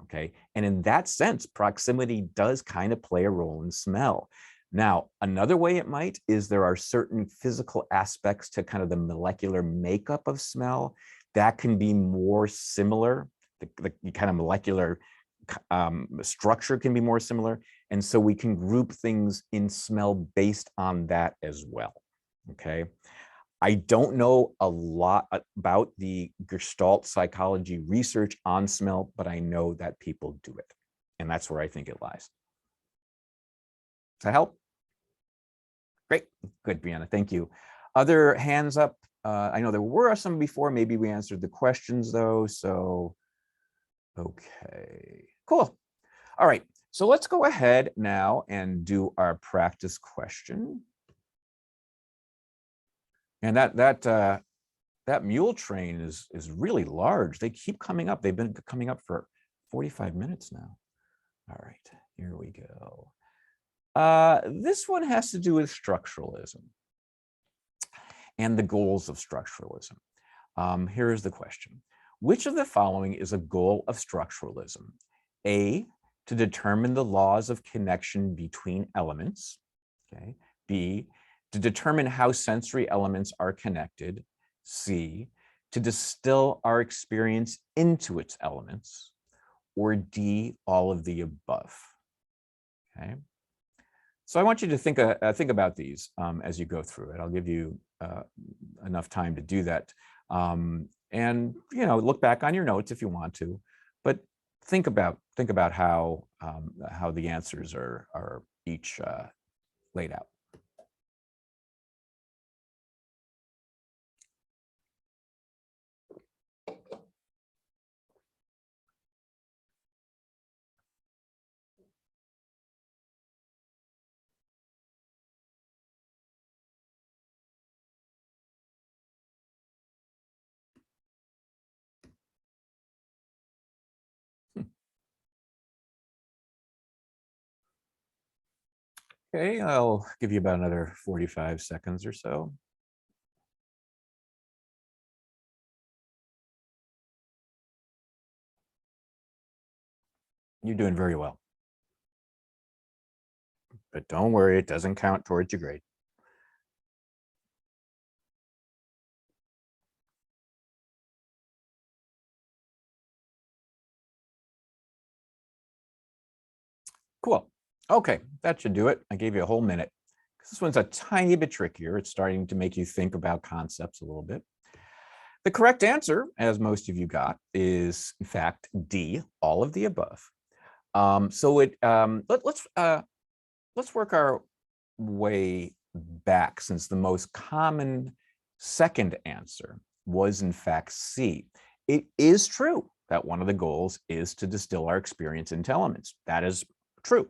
[SPEAKER 1] Okay. And in that sense, proximity does kind of play a role in smell. Now, another way it might is there are certain physical aspects to kind of the molecular makeup of smell that can be more similar. The kind of molecular structure can be more similar. And so we can group things in smell based on that as well. Okay. I don't know a lot about the Gestalt psychology research on smell, but I know that people do it. And that's where I think it lies. Does that help? Great. Good, Brianna. Thank you. Other hands up? I know there were some before. Maybe we answered the questions though. So, okay, cool. All right. So let's go ahead now and do our practice question. And that mule train is really large. They keep coming up. They've been coming up for 45 minutes now. All right, here we go. This one has to do with structuralism and the goals of structuralism. Here's the question. Which of the following is a goal of structuralism? A, to determine the laws of connection between elements. Okay. B, to determine how sensory elements are connected. C, to distill our experience into its elements. Or D, all of the above. Okay. So I want you to think about these as you go through it. I'll give you enough time to do that. And look back on your notes if you want to, but think about how the answers are each laid out. Okay, I'll give you about another 45 seconds or so. You're doing very well. But don't worry, it doesn't count towards your grade. Cool. Okay, that should do it. I gave you a whole minute. This one's a tiny bit trickier. It's starting to make you think about concepts a little bit. The correct answer, as most of you got, is in fact D, all of the above. Let's work our way back, since the most common second answer was in fact C. It is true that one of the goals is to distill our experience into elements. That is true.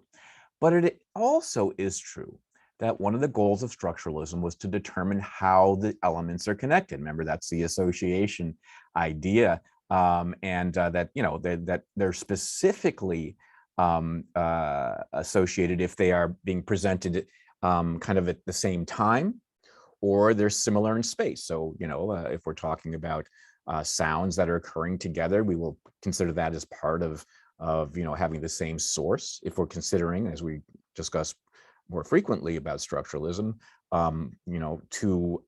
[SPEAKER 1] But it also is true that one of the goals of structuralism was to determine how the elements are connected. Remember, that's the association idea, that they're specifically associated if they are being presented kind of at the same time, or they're similar in space. So, if we're talking about sounds that are occurring together, we will consider that as part of having the same source. If we're considering, as we discuss more frequently about structuralism, two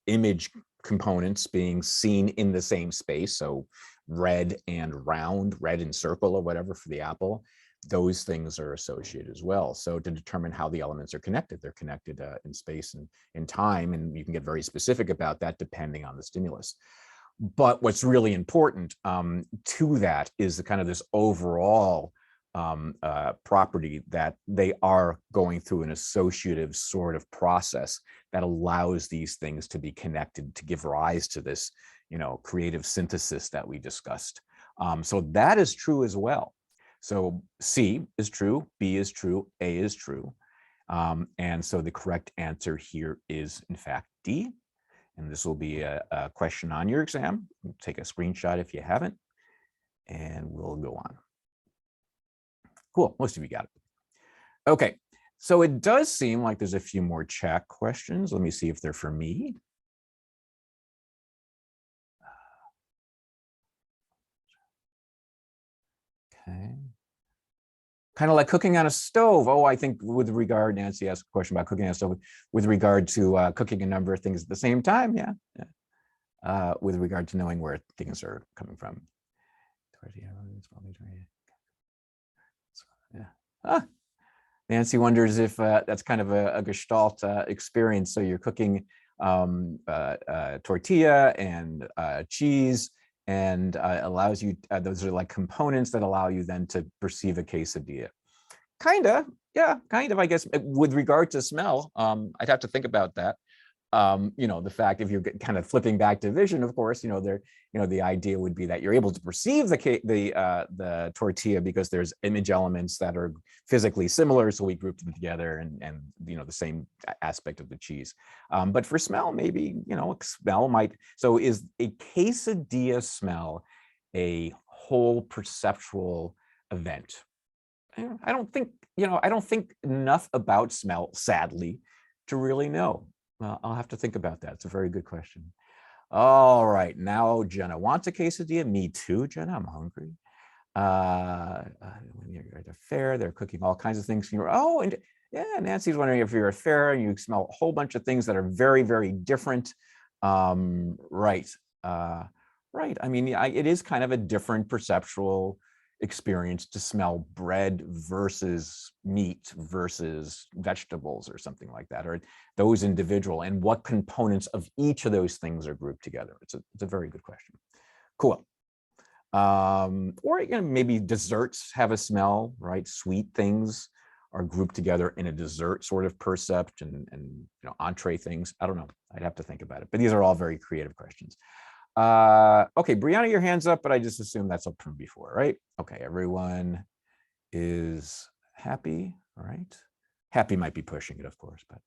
[SPEAKER 1] image components being seen in the same space. So red and round, red and circle, or whatever for the apple, those things are associated as well. So to determine how the elements are connected, they're connected in space and in time, and you can get very specific about that depending on the stimulus. But what's really important to that is the kind of this overall property that they are going through an associative sort of process that allows these things to be connected to give rise to this, creative synthesis that we discussed. So that is true as well. So C is true, B is true, A is true. And so the correct answer here is in fact D. And this will be a question on your exam. Take a screenshot if you haven't, and we'll go on. Cool, most of you got it. Okay, so it does seem like there's a few more chat questions. Let me see if they're for me. Okay. Kind of like cooking on a stove. Oh, I think with regard, Nancy asked a question about cooking on a stove with regard to cooking a number of things at the same time. Yeah. With regard to knowing where things are coming from. Yeah. Nancy wonders if that's kind of a Gestalt experience. So you're cooking tortilla and cheese, and allows you, those are like components that allow you then to perceive a quesadilla. Kind of, yeah, kind of, I guess. With regard to smell, I'd have to think about that. The fact if you're kind of flipping back to vision, of course, the idea would be that you're able to perceive the tortilla because there's image elements that are physically similar, so we grouped them together, and the same aspect of the cheese. But for smell, maybe smell might. So is a quesadilla smell a whole perceptual event? I don't think enough about smell, sadly, to really know. Well, I'll have to think about that. It's a very good question. All right, now Jenna wants a quesadilla. Me too, Jenna. I'm hungry. When you're at a fair, they're cooking all kinds of things. And yeah, Nancy's wondering if you're at a fair and you smell a whole bunch of things that are very, very different. Right. Right. I mean, it is kind of a different perceptual experience to smell bread versus meat versus vegetables or something like that, or those individual, and what components of each of those things are grouped together. It's a very good question. Cool. Or maybe desserts have a smell, right? Sweet things are grouped together in a dessert sort of percept, and entree things. I don't know. I'd have to think about it. But these are all very creative questions. Okay, Brianna, your hand's up, but I just assume that's up from before, right? Okay, everyone is happy, all right? Happy might be pushing it, of course, but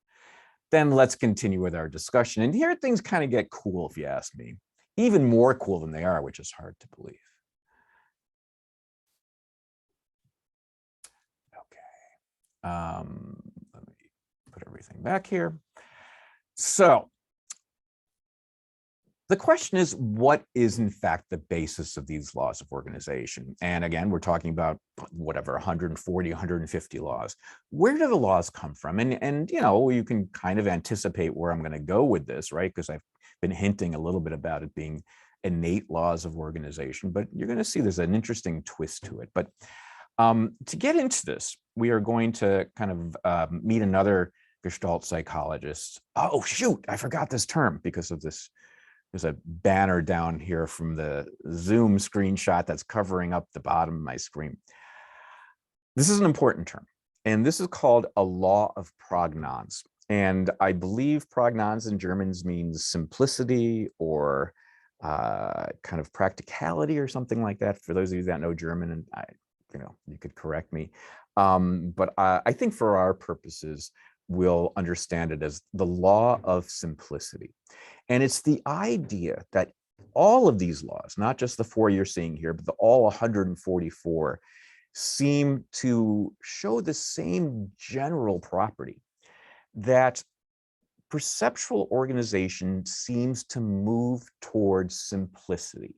[SPEAKER 1] then let's continue with our discussion. And here things kind of get cool, if you ask me. Even more cool than they are, which is hard to believe. Okay, let me put everything back here. So the question is, what is in fact the basis of these laws of organization? And again, we're talking about whatever, 140, 150 laws. Where do the laws come from? And you can kind of anticipate where I'm going to go with this, right? Because I've been hinting a little bit about it being innate laws of organization, but you're going to see there's an interesting twist to it. But to get into this, we are going to kind of meet another Gestalt psychologist. Oh, shoot, I forgot this term because of this. There's a banner down here from the Zoom screenshot that's covering up the bottom of my screen. This is an important term, and this is called a law of prognons. And I believe prognons in German means simplicity or kind of practicality or something like that. For those of you that know German, and you could correct me. But I think for our purposes, we'll understand it as the law of simplicity. And it's the idea that all of these laws, not just the 4 you're seeing here, but all 144, seem to show the same general property, that perceptual organization seems to move towards simplicity,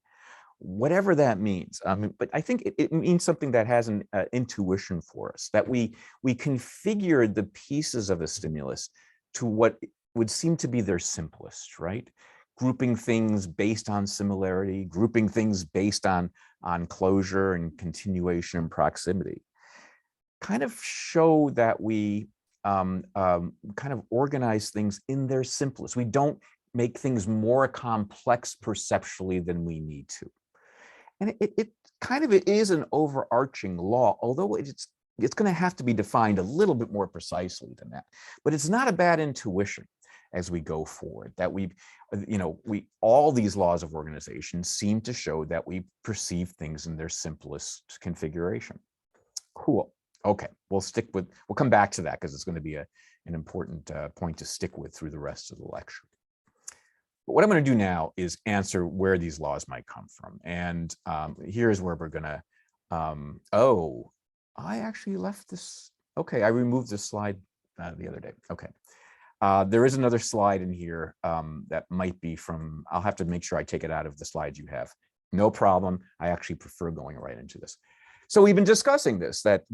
[SPEAKER 1] whatever that means. But I think it means something that has an intuition for us, that we configure the pieces of a stimulus to what would seem to be their simplest, right? Grouping things based on similarity, grouping things based on closure and continuation and proximity, kind of show that we kind of organize things in their simplest. We don't make things more complex perceptually than we need to. And it kind of is an overarching law, although it's going to have to be defined a little bit more precisely than that. But it's not a bad intuition as we go forward, that all these laws of organization seem to show that we perceive things in their simplest configuration. Cool. Okay, we'll come back to that because it's going to be an important point to stick with through the rest of the lecture. But what I'm going to do now is answer where these laws might come from. And here's where we're going to, oh, I actually left this. Okay, I removed this slide the other day. Okay. There is another slide in here that might be from, I'll have to make sure I take it out of the slides you have. No problem. I actually prefer going right into this. So we've been discussing this, that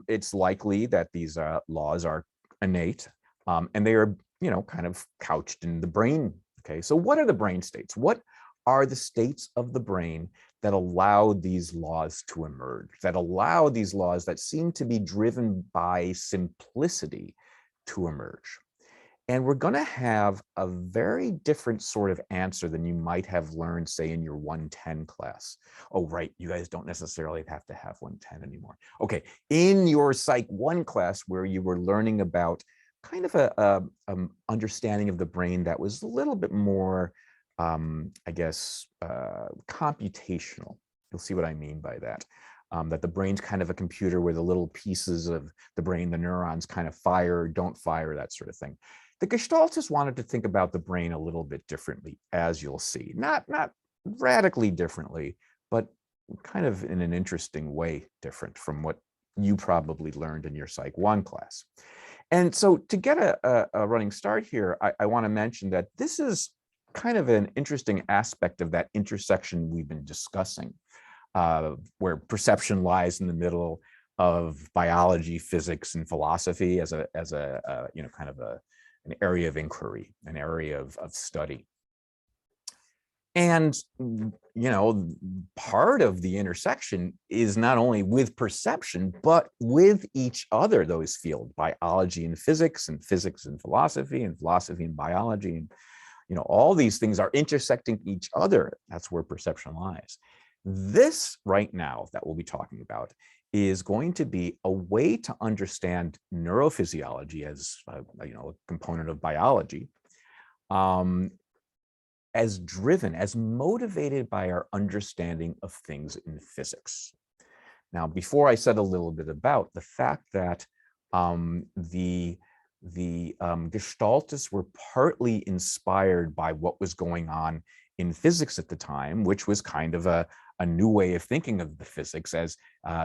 [SPEAKER 1] it's likely that these laws are innate, and they are, kind of couched in the brain. Okay, so what are the brain states? What are the states of the brain that allow these laws to emerge, that allow these laws that seem to be driven by simplicity to emerge? And we're going to have a very different sort of answer than you might have learned, say, in your 110 class. Oh, right. You guys don't necessarily have to have 110 anymore. Okay. In your Psych 1 class, where you were learning about kind of a understanding of the brain that was a little bit more, I guess, computational. You'll see what I mean by that. That the brain's kind of a computer where the little pieces of the brain, the neurons kind of fire, don't fire, that sort of thing. The Gestaltists wanted to think about the brain a little bit differently, as you'll see. Not radically differently, but kind of in an interesting way different from what you probably learned in your Psych 1 class. And so to get a running start here, I want to mention that this is kind of an interesting aspect of that intersection we've been discussing, where perception lies in the middle of biology, physics, and philosophy as a kind of an area of inquiry, an area of study. And, part of the intersection is not only with perception, but with each other, those fields, biology and physics and philosophy and biology. And, all these things are intersecting each other. That's where perception lies. This right now that we'll be talking about is going to be a way to understand neurophysiology as a component of biology, as driven, as motivated by our understanding of things in physics. Now, before I said a little bit about the fact that the Gestaltists were partly inspired by what was going on in physics at the time, which was kind of a new way of thinking of the physics as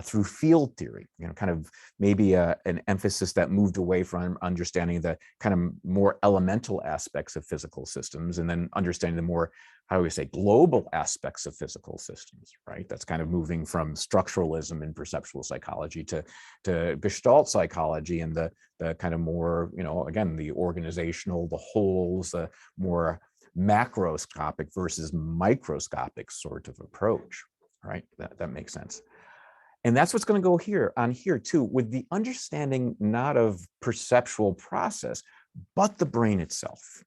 [SPEAKER 1] through field theory, kind of maybe an emphasis that moved away from understanding the kind of more elemental aspects of physical systems and then understanding the more, how do we say, global aspects of physical systems, right? That's kind of moving from structuralism in perceptual psychology to Gestalt psychology and the kind of more, again, the organizational, the wholes, the more macroscopic versus microscopic sort of approach, right? That makes sense. And that's what's going to go on here too, with the understanding not of perceptual process, but the brain itself.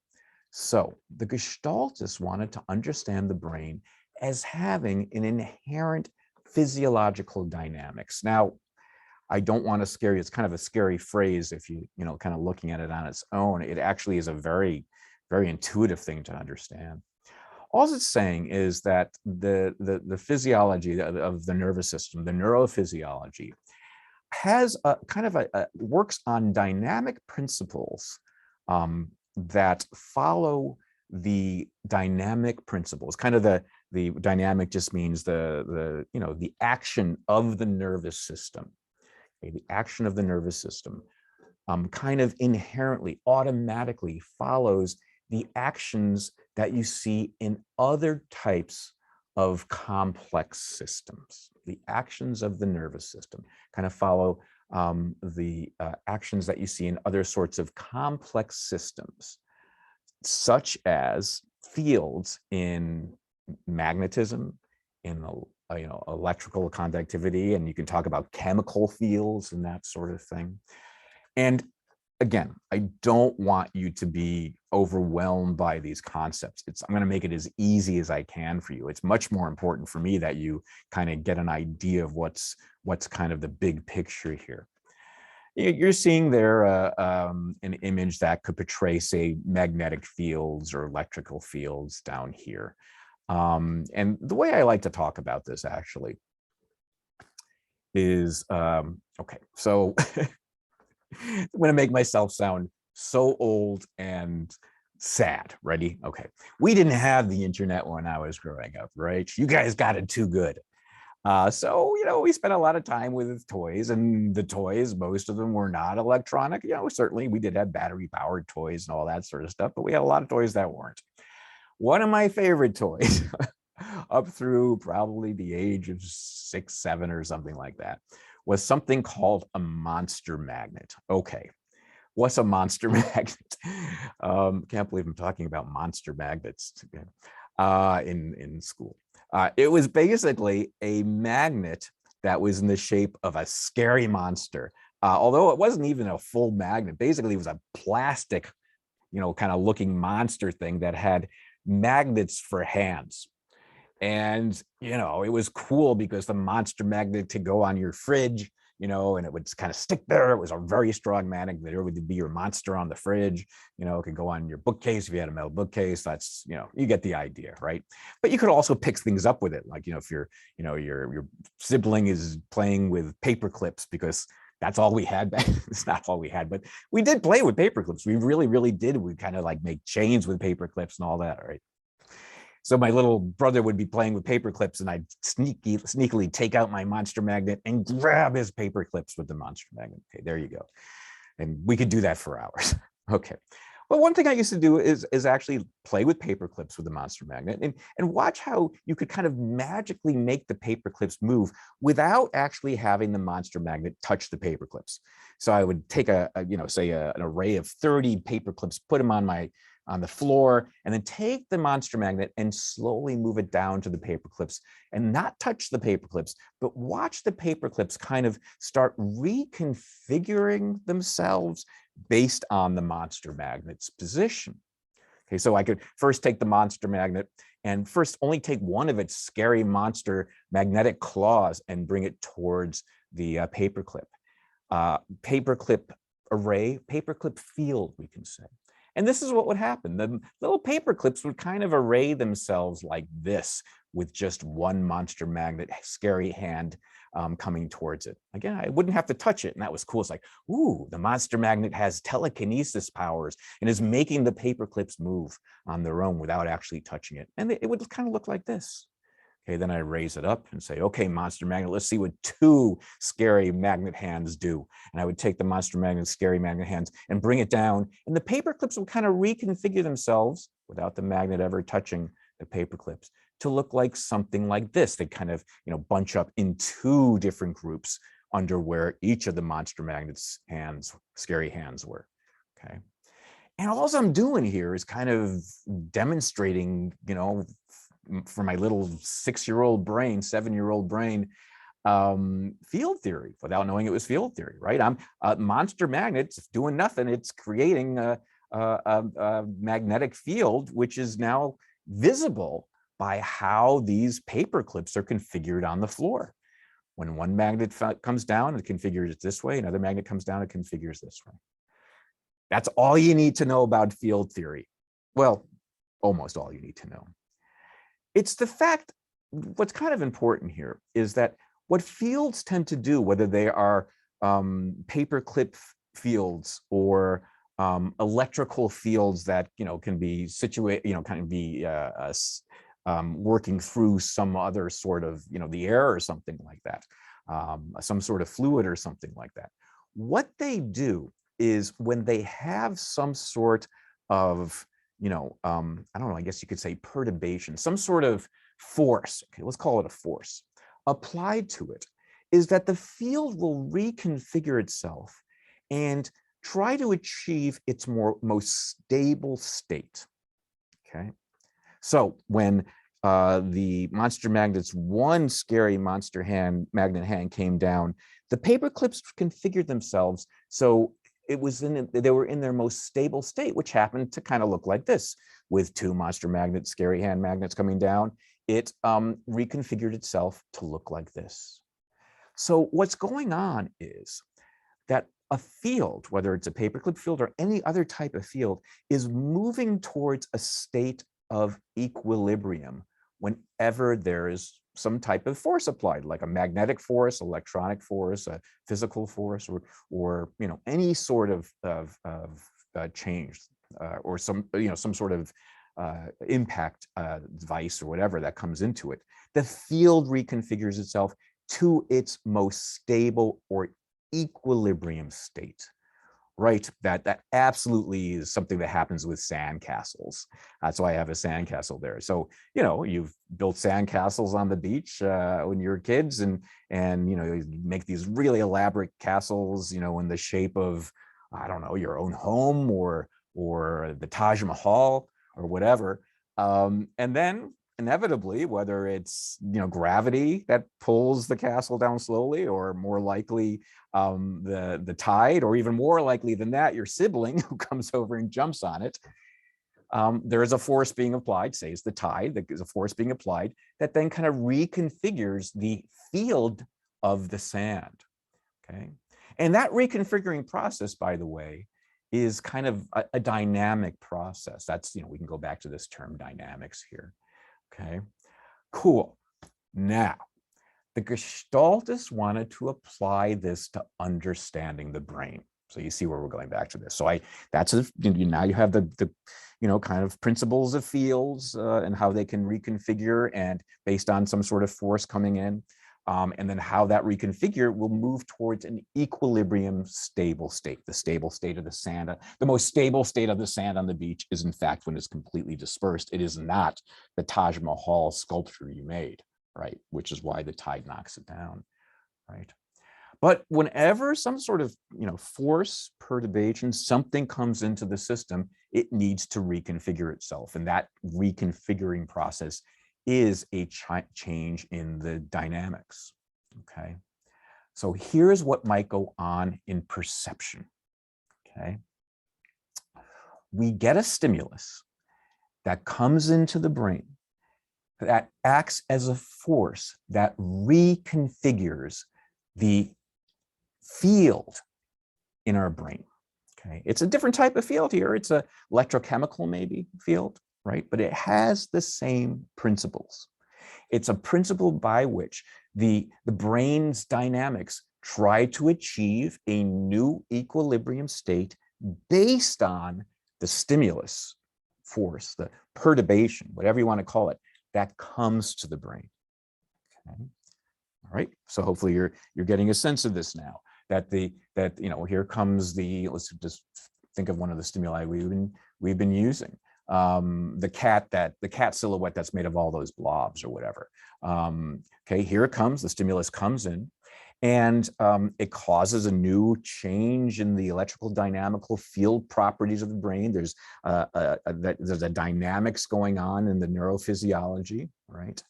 [SPEAKER 1] So the Gestaltists wanted to understand the brain as having an inherent physiological dynamics. Now, I don't want to scare you. It's kind of a scary phrase if you, kind of looking at it on its own. It actually is a very, very intuitive thing to understand. All it's saying is that the physiology of the nervous system, the neurophysiology, has a kind of works on dynamic principles that follow the dynamic principles. Kind of the dynamic just means the action of the nervous system. Okay, the action of the nervous system kind of inherently, automatically follows the actions that you see in other types of complex systems. The actions of the nervous system kind of follow the actions that you see in other sorts of complex systems, such as fields in magnetism, in electrical conductivity, and you can talk about chemical fields and that sort of thing. And again, I don't want you to be overwhelmed by these concepts. I'm going to make it as easy as I can for you. It's much more important for me that you kind of get an idea of what's kind of the big picture here. You're seeing there an image that could portray, say, magnetic fields or electrical fields down here. And the way I like to talk about this actually is, okay, so I'm going to make myself sound so old and sad. Ready? Okay. We didn't have the internet when I was growing up, right? You guys got it too good. So, we spent a lot of time with toys, and the toys, most of them were not electronic. Certainly we did have battery powered toys and all that sort of stuff, but we had a lot of toys that weren't. One of my favorite toys up through probably the age of 6, 7 or something like that was something called a monster magnet. Okay, what's a monster magnet? Can't believe I'm talking about monster magnets in school. It was basically a magnet that was in the shape of a scary monster. Although it wasn't even a full magnet, basically it was a plastic, kind of looking monster thing that had magnets for hands. And, it was cool because the monster magnet to go on your fridge, and it would kind of stick there. It was a very strong magnet. There would be your monster on the fridge, it could go on your bookcase if you had a metal bookcase. That's, you get the idea, right? But you could also pick things up with it. Like, if your sibling is playing with paper clips, because that's all we had back. It's not all we had, but we did play with paper clips. We really, really did. We kind of like make chains with paper clips and all that, right? So my little brother would be playing with paper clips, and I'd sneakily take out my monster magnet and grab his paper clips with the monster magnet. Okay, there you go. And we could do that for hours. Okay. Well, one thing I used to do is actually play with paper clips with the monster magnet and watch how you could kind of magically make the paper clips move without actually having the monster magnet touch the paper clips. So I would take say an array of 30 paper clips, put them on the floor, and then take the monster magnet and slowly move it down to the paper clips and not touch the paper clips, but watch the paper clips kind of start reconfiguring themselves based on the monster magnet's position. Okay, so I could first take the monster magnet and first only take one of its scary monster magnetic claws and bring it towards the paperclip. Paperclip array, paperclip field, we can say. And this is what would happen. The little paper clips would kind of array themselves like this, with just one monster magnet scary hand coming towards it. Again, I wouldn't have to touch it, and that was cool. It's like, ooh, the monster magnet has telekinesis powers and is making the paper clips move on their own without actually touching it. And it would kind of look like this. Okay, then I raise it up and say, okay, monster magnet, let's see what two scary magnet hands do. And I would take the monster magnet, scary magnet hands, and bring it down. And the paper clips will kind of reconfigure themselves without the magnet ever touching the paper clips to look like something like this. They kind of, bunch up in two different groups under where each of the monster magnet's hands, scary hands, were. Okay. And all I'm doing here is kind of demonstrating, for my little 6-year-old brain, 7-year-old brain, field theory without knowing it was field theory, right? I'm monster magnets doing nothing. It's creating a magnetic field, which is now visible by how these paper clips are configured on the floor. When one magnet comes down, it configures it this way. Another magnet comes down, it configures this way. That's all you need to know about field theory. Well, almost all you need to know. It's the fact, what's kind of important here is that what fields tend to do, whether they are paperclip fields or electrical fields that can be situated, kind of be working through some other sort of the air or something like that, some sort of fluid or something like that. What they do is when they have some sort of I don't know, I guess you could say perturbation, some sort of force, okay, let's call it a force, applied to it, is that the field will reconfigure itself and try to achieve its most stable state, okay? So when the monster magnet's one scary monster magnet hand came down, the paper clips configured themselves so they were in their most stable state, which happened to kind of look like this. With two monster magnets, scary hand magnets coming down, it reconfigured itself to look like this. So what's going on is that a field, whether it's a paperclip field or any other type of field, is moving towards a state of equilibrium whenever there is some type of force applied, like a magnetic force, electronic force, a physical force, or any sort of change, or some sort of impact device or whatever that comes into it. The field reconfigures itself to its most stable or equilibrium state. Right, that absolutely is something that happens with sandcastles. That's why I have a sandcastle there. So you've built sandcastles on the beach when you were kids, and you make these really elaborate castles, in the shape of, I don't know, your own home or the Taj Mahal or whatever, and then inevitably, whether it's gravity that pulls the castle down slowly, or more likely the tide, or even more likely than that, your sibling who comes over and jumps on it, there is a force being applied, say it's the tide, that is a force being applied that then kind of reconfigures the field of the sand. okay? And that reconfiguring process, by the way, is kind of a dynamic process. That's, we can go back to this term dynamics here, okay? Cool. Now, the Gestaltists wanted to apply this to understanding the brain. So you see where we're going back to this. So now you have the kind of principles of fields and how they can reconfigure and based on some sort of force coming in. And then how that reconfigure will move towards an equilibrium stable state, the stable state of the sand. The most stable state of the sand on the beach is in fact when it's completely dispersed. It is not the Taj Mahal sculpture you made, right? Which is why the tide knocks it down, right? But whenever some sort of force, perturbation, something comes into the system, it needs to reconfigure itself. And that reconfiguring process is a change in the dynamics, okay? So here's what might go on in perception, okay? We get a stimulus that comes into the brain that acts as a force that reconfigures the field in our brain, okay? It's a different type of field here. It's a electrochemical maybe field, right? But it has the same principles. It's a principle by which the brain's dynamics try to achieve a new equilibrium state based on the stimulus force, the perturbation, whatever you want to call it, that comes to the brain. Okay. All right. So hopefully you're getting a sense of this now. Here comes let's just think of one of the stimuli we've been using. The cat silhouette that's made of all those blobs or whatever. Okay, here it comes, the stimulus comes in, and it causes a new change in the electrical dynamical field properties of the brain. There's a dynamics going on in the neurophysiology, right?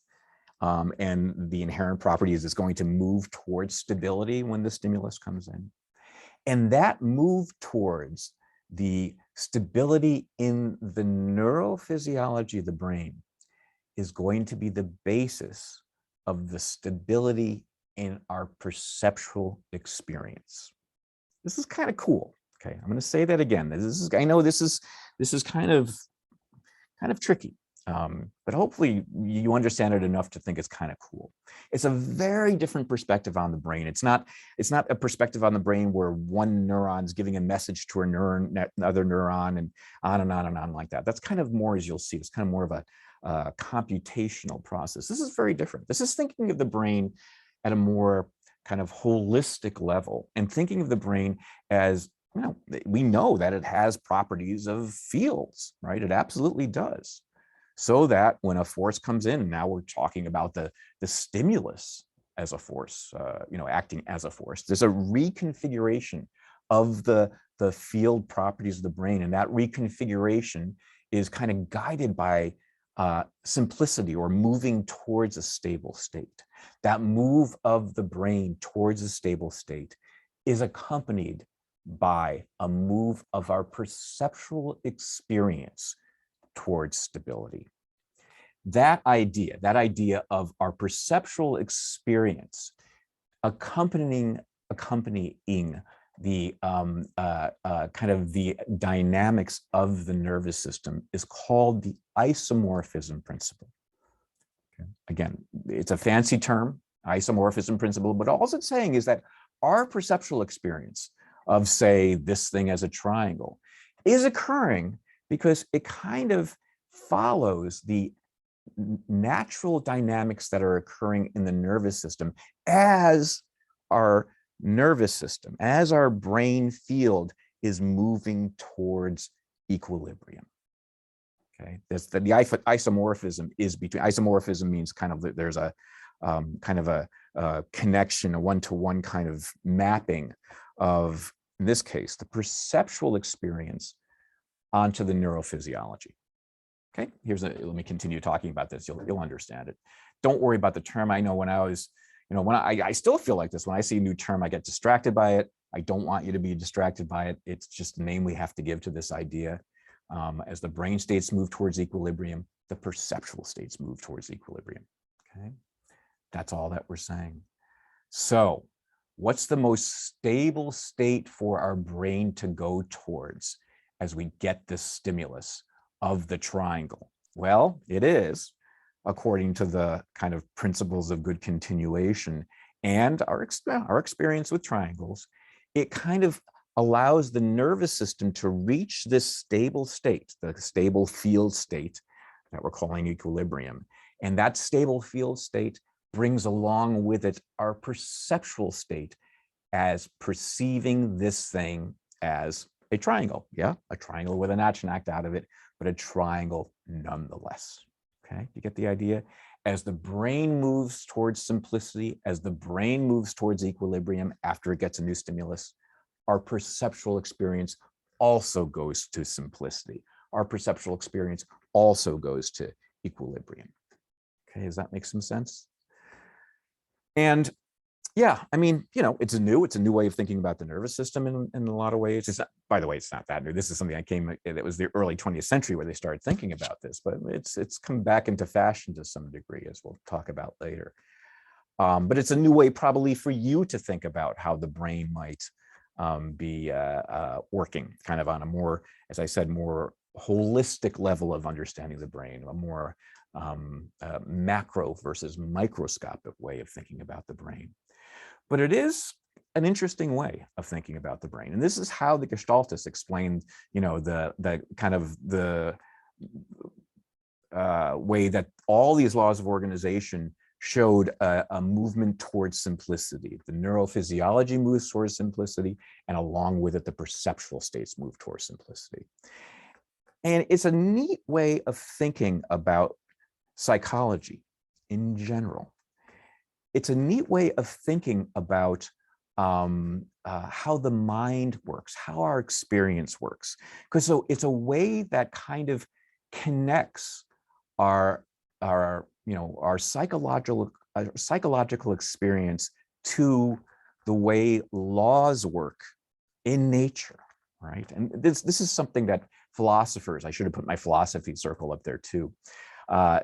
[SPEAKER 1] And the inherent property is it's going to move towards stability when the stimulus comes in. And that move towards the stability in the neurophysiology of the brain is going to be the basis of the stability in our perceptual experience. This is kind of cool. Okay, I'm going to say that again. I know this is kind of tricky, but hopefully you understand it enough to think it's kind of cool. It's a very different perspective on the brain. It's not a perspective on the brain where one neuron's giving a message to another neuron and on and on and on like that. That's kind of more, as you'll see, it's kind of more of a computational process. This is very different. This is thinking of the brain at a more kind of holistic level and thinking of the brain as, we know that it has properties of fields, right? It absolutely does. So that when a force comes in, now we're talking about the stimulus as a force, acting as a force. There's a reconfiguration of the field properties of the brain, and that reconfiguration is kind of guided by simplicity or moving towards a stable state. That move of the brain towards a stable state is accompanied by a move of our perceptual experience towards stability. That idea of our perceptual experience accompanying the kind of the dynamics of the nervous system is called the isomorphism principle. Okay. Again, it's a fancy term, isomorphism principle, but all it's saying is that our perceptual experience of, say, this thing as a triangle is occurring because it kind of follows the natural dynamics that are occurring in the nervous system as our nervous system, as our brain field is moving towards equilibrium. Okay, the isomorphism is between. Isomorphism means kind of there's a kind of a connection, a one-to-one kind of mapping of, in this case, the perceptual experience onto the neurophysiology. Okay, let me continue talking about this. You'll understand it. Don't worry about the term. I know when I was, I still feel like this. When I see a new term, I get distracted by it. I don't want you to be distracted by it. It's just the name we have to give to this idea. As the brain states move towards equilibrium, the perceptual states move towards equilibrium. Okay, that's all that we're saying. So what's the most stable state for our brain to go towards as we get this stimulus of the triangle? Well, it is, according to the kind of principles of good continuation and our experience with triangles, it kind of allows the nervous system to reach this stable state, the stable field state that we're calling equilibrium. And that stable field state brings along with it our perceptual state as perceiving this thing as a triangle. Yeah, a triangle with an adjunct out of it, but a triangle nonetheless. Okay, you get the idea? As the brain moves towards simplicity, as the brain moves towards equilibrium after it gets a new stimulus, our perceptual experience also goes to simplicity. Our perceptual experience also goes to equilibrium. Okay, does that make some sense? And yeah, I mean, you know, it's a new way of thinking about the nervous system in a lot of ways. It's not, by the way, it's not that new. This is something it was the early 20th century where they started thinking about this, but it's come back into fashion to some degree, as we'll talk about later. But it's a new way probably for you to think about how the brain might be working kind of on a more, as I said, more holistic level of understanding the brain, a more macro versus microscopic way of thinking about the brain. But it is an interesting way of thinking about the brain. And this is how the Gestaltists explained, you know, the kind of the way that all these laws of organization showed a movement towards simplicity. The neurophysiology moves towards simplicity, and along with it, the perceptual states move towards simplicity. And it's a neat way of thinking about psychology in general. It's a neat way of thinking about how the mind works, how our experience works. Because so it's a way that kind of connects our psychological experience to the way laws work in nature, right? And this is something that philosophers, I should have put my philosophy circle up there too,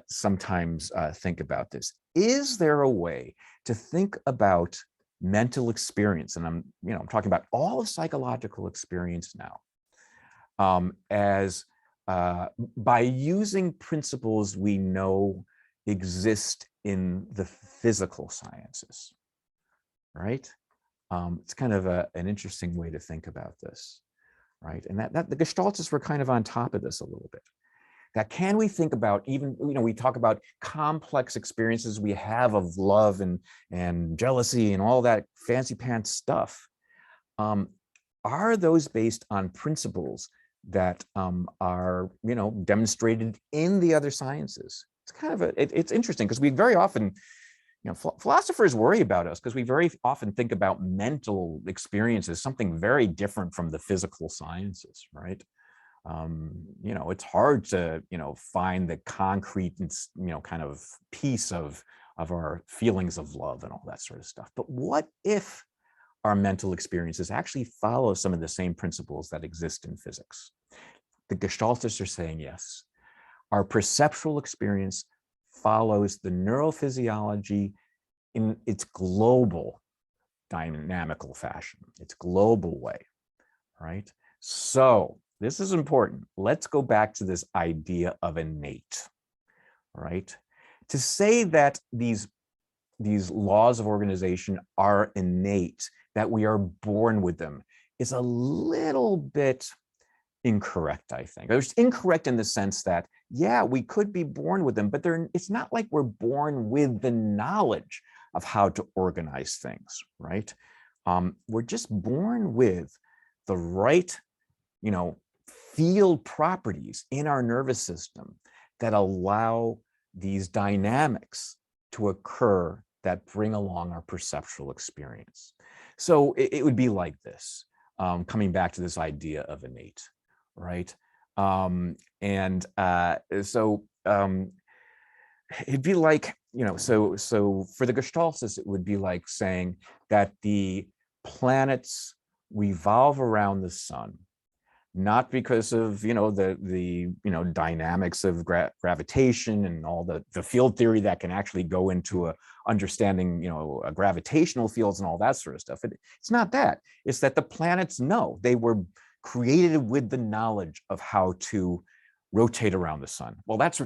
[SPEAKER 1] sometimes think about this. Is there a way to think about mental experience? And I'm talking about all of psychological experience now, as by using principles we know exist in the physical sciences, right? It's kind of an interesting way to think about this, right? And that the Gestaltists were kind of on top of this a little bit. That can we think about even, we talk about complex experiences we have of love and jealousy and all that fancy pants stuff. Are those based on principles that are, demonstrated in the other sciences? It's kind of it's interesting because we very often, philosophers worry about us because we very often think about mental experiences, something very different from the physical sciences, right? It's hard to, find the concrete and, kind of piece of our feelings of love and all that sort of stuff. But what if our mental experiences actually follow some of the same principles that exist in physics? The Gestaltists are saying yes. Our perceptual experience follows the neurophysiology in its global dynamical fashion, its global way, right? So this is important. Let's go back to this idea of innate, right? To say that these laws of organization are innate, that we are born with them, is a little bit incorrect, I think. It's incorrect in the sense that, yeah, we could be born with them, but it's not like we're born with the knowledge of how to organize things, right? We're just born with the right, field properties in our nervous system that allow these dynamics to occur that bring along our perceptual experience. So it would be like this, coming back to this idea of innate, right? It'd be like, so for the Gestaltists, it would be like saying that the planets revolve around the sun, not because of, the dynamics of gravitation and all the field theory that can actually go into understanding, gravitational fields and all that sort of stuff. It's not that. It's that the planets know they were created with the knowledge of how to rotate around the sun. Well, that's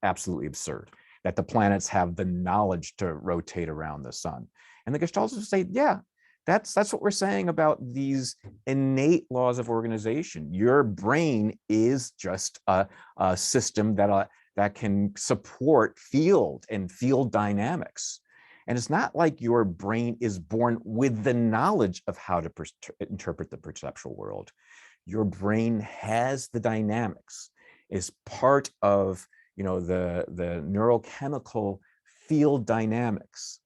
[SPEAKER 1] absolutely absurd, that the planets have the knowledge to rotate around the sun. And the Gestaltists say, yeah, that's what we're saying about these innate laws of organization. Your brain is just a system that can support field and field dynamics. And it's not like your brain is born with the knowledge of how to interpret the perceptual world. Your brain has the dynamics, is part of the neurochemical field dynamics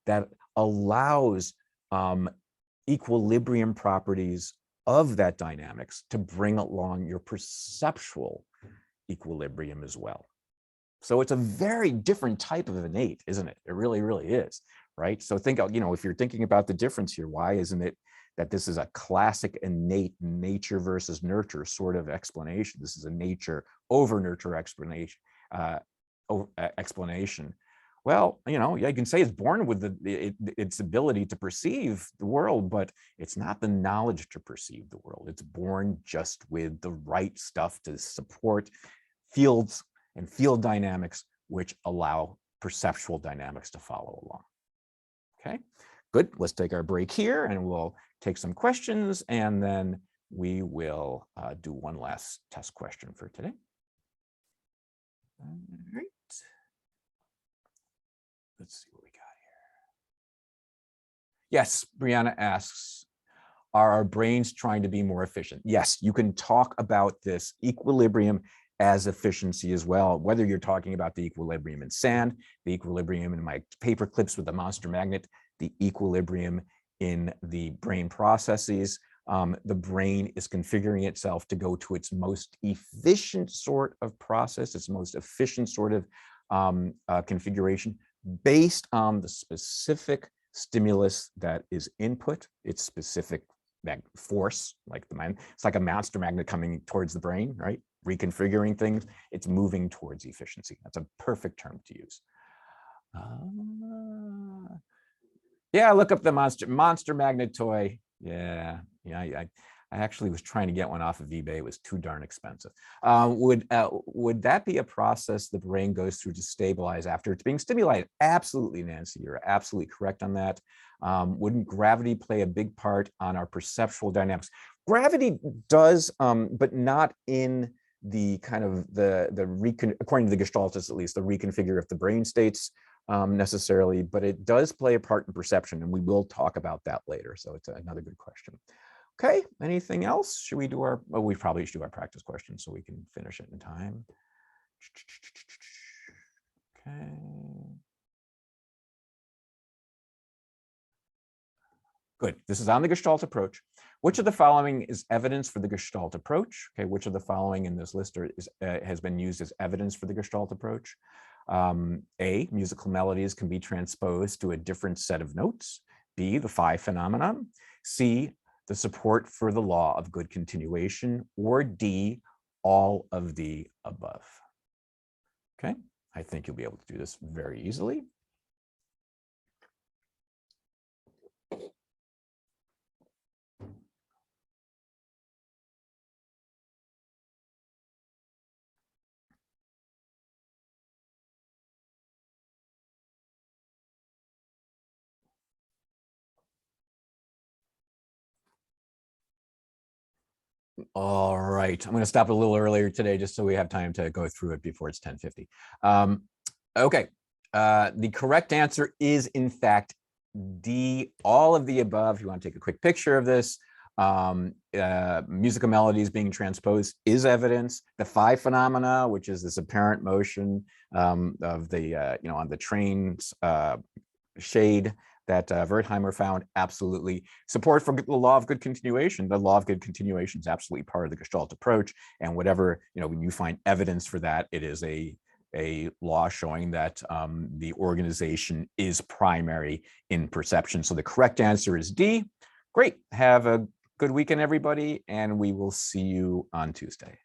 [SPEAKER 1] that allows equilibrium properties of that dynamics to bring along your perceptual equilibrium as well. So it's a very different type of innate, isn't it? It really, really is, right? So think, if you're thinking about the difference here, why isn't it that this is a classic innate nature versus nurture sort of explanation? This is a nature over nurture explanation. Well, you can say it's born with its ability to perceive the world, but it's not the knowledge to perceive the world. It's born just with the right stuff to support fields and field dynamics, which allow perceptual dynamics to follow along. Okay, good. Let's take our break here and we'll take some questions, and then we will do one last test question for today. All right. Let's see what we got here. Yes, Brianna asks, are our brains trying to be more efficient? Yes, you can talk about this equilibrium as efficiency as well, whether you're talking about the equilibrium in sand, the equilibrium in my paper clips with the monster magnet, the equilibrium in the brain processes. The brain is configuring itself to go to its most efficient sort of process, its most efficient sort of configuration based on the specific stimulus that is input, its specific force, like it's like a monster magnet coming towards the brain, right? Reconfiguring things, it's moving towards efficiency. That's a perfect term to use. Yeah, look up the monster magnet toy. Yeah, I actually was trying to get one off of eBay. It was too darn expensive. Would that be a process the brain goes through to stabilize after it's being stimulated? Absolutely, Nancy, you're absolutely correct on that. Wouldn't gravity play a big part on our perceptual dynamics? Gravity does, but not in the kind of according to the Gestaltists at least, the reconfigure of the brain states necessarily, but it does play a part in perception, and we will talk about that later. So it's another good question. Okay, anything else? Should we do we probably should do our practice questions so we can finish it in time. Okay. Good, this is on the Gestalt approach. Which of the following is evidence for the Gestalt approach? Okay, which of the following in this list has been used as evidence for the Gestalt approach? A, musical melodies can be transposed to a different set of notes. B, the phi phenomenon. C, the support for the law of good continuation, or D, all of the above. Okay, I think you'll be able to do this very easily. All right, I'm going to stop a little earlier today just so we have time to go through it before it's 10:50. Okay, the correct answer is in fact D, all of the above. If you want to take a quick picture of this, musical melodies being transposed is evidence. The phi phenomena, which is this apparent motion of the on the train's shade that Wertheimer found, absolutely. Support for the law of good continuation. The law of good continuation is absolutely part of the Gestalt approach. And whatever, when you find evidence for that, it is a law showing that the organization is primary in perception. So the correct answer is D. Great. Have a Good weekend, everybody, and we will see you on Tuesday.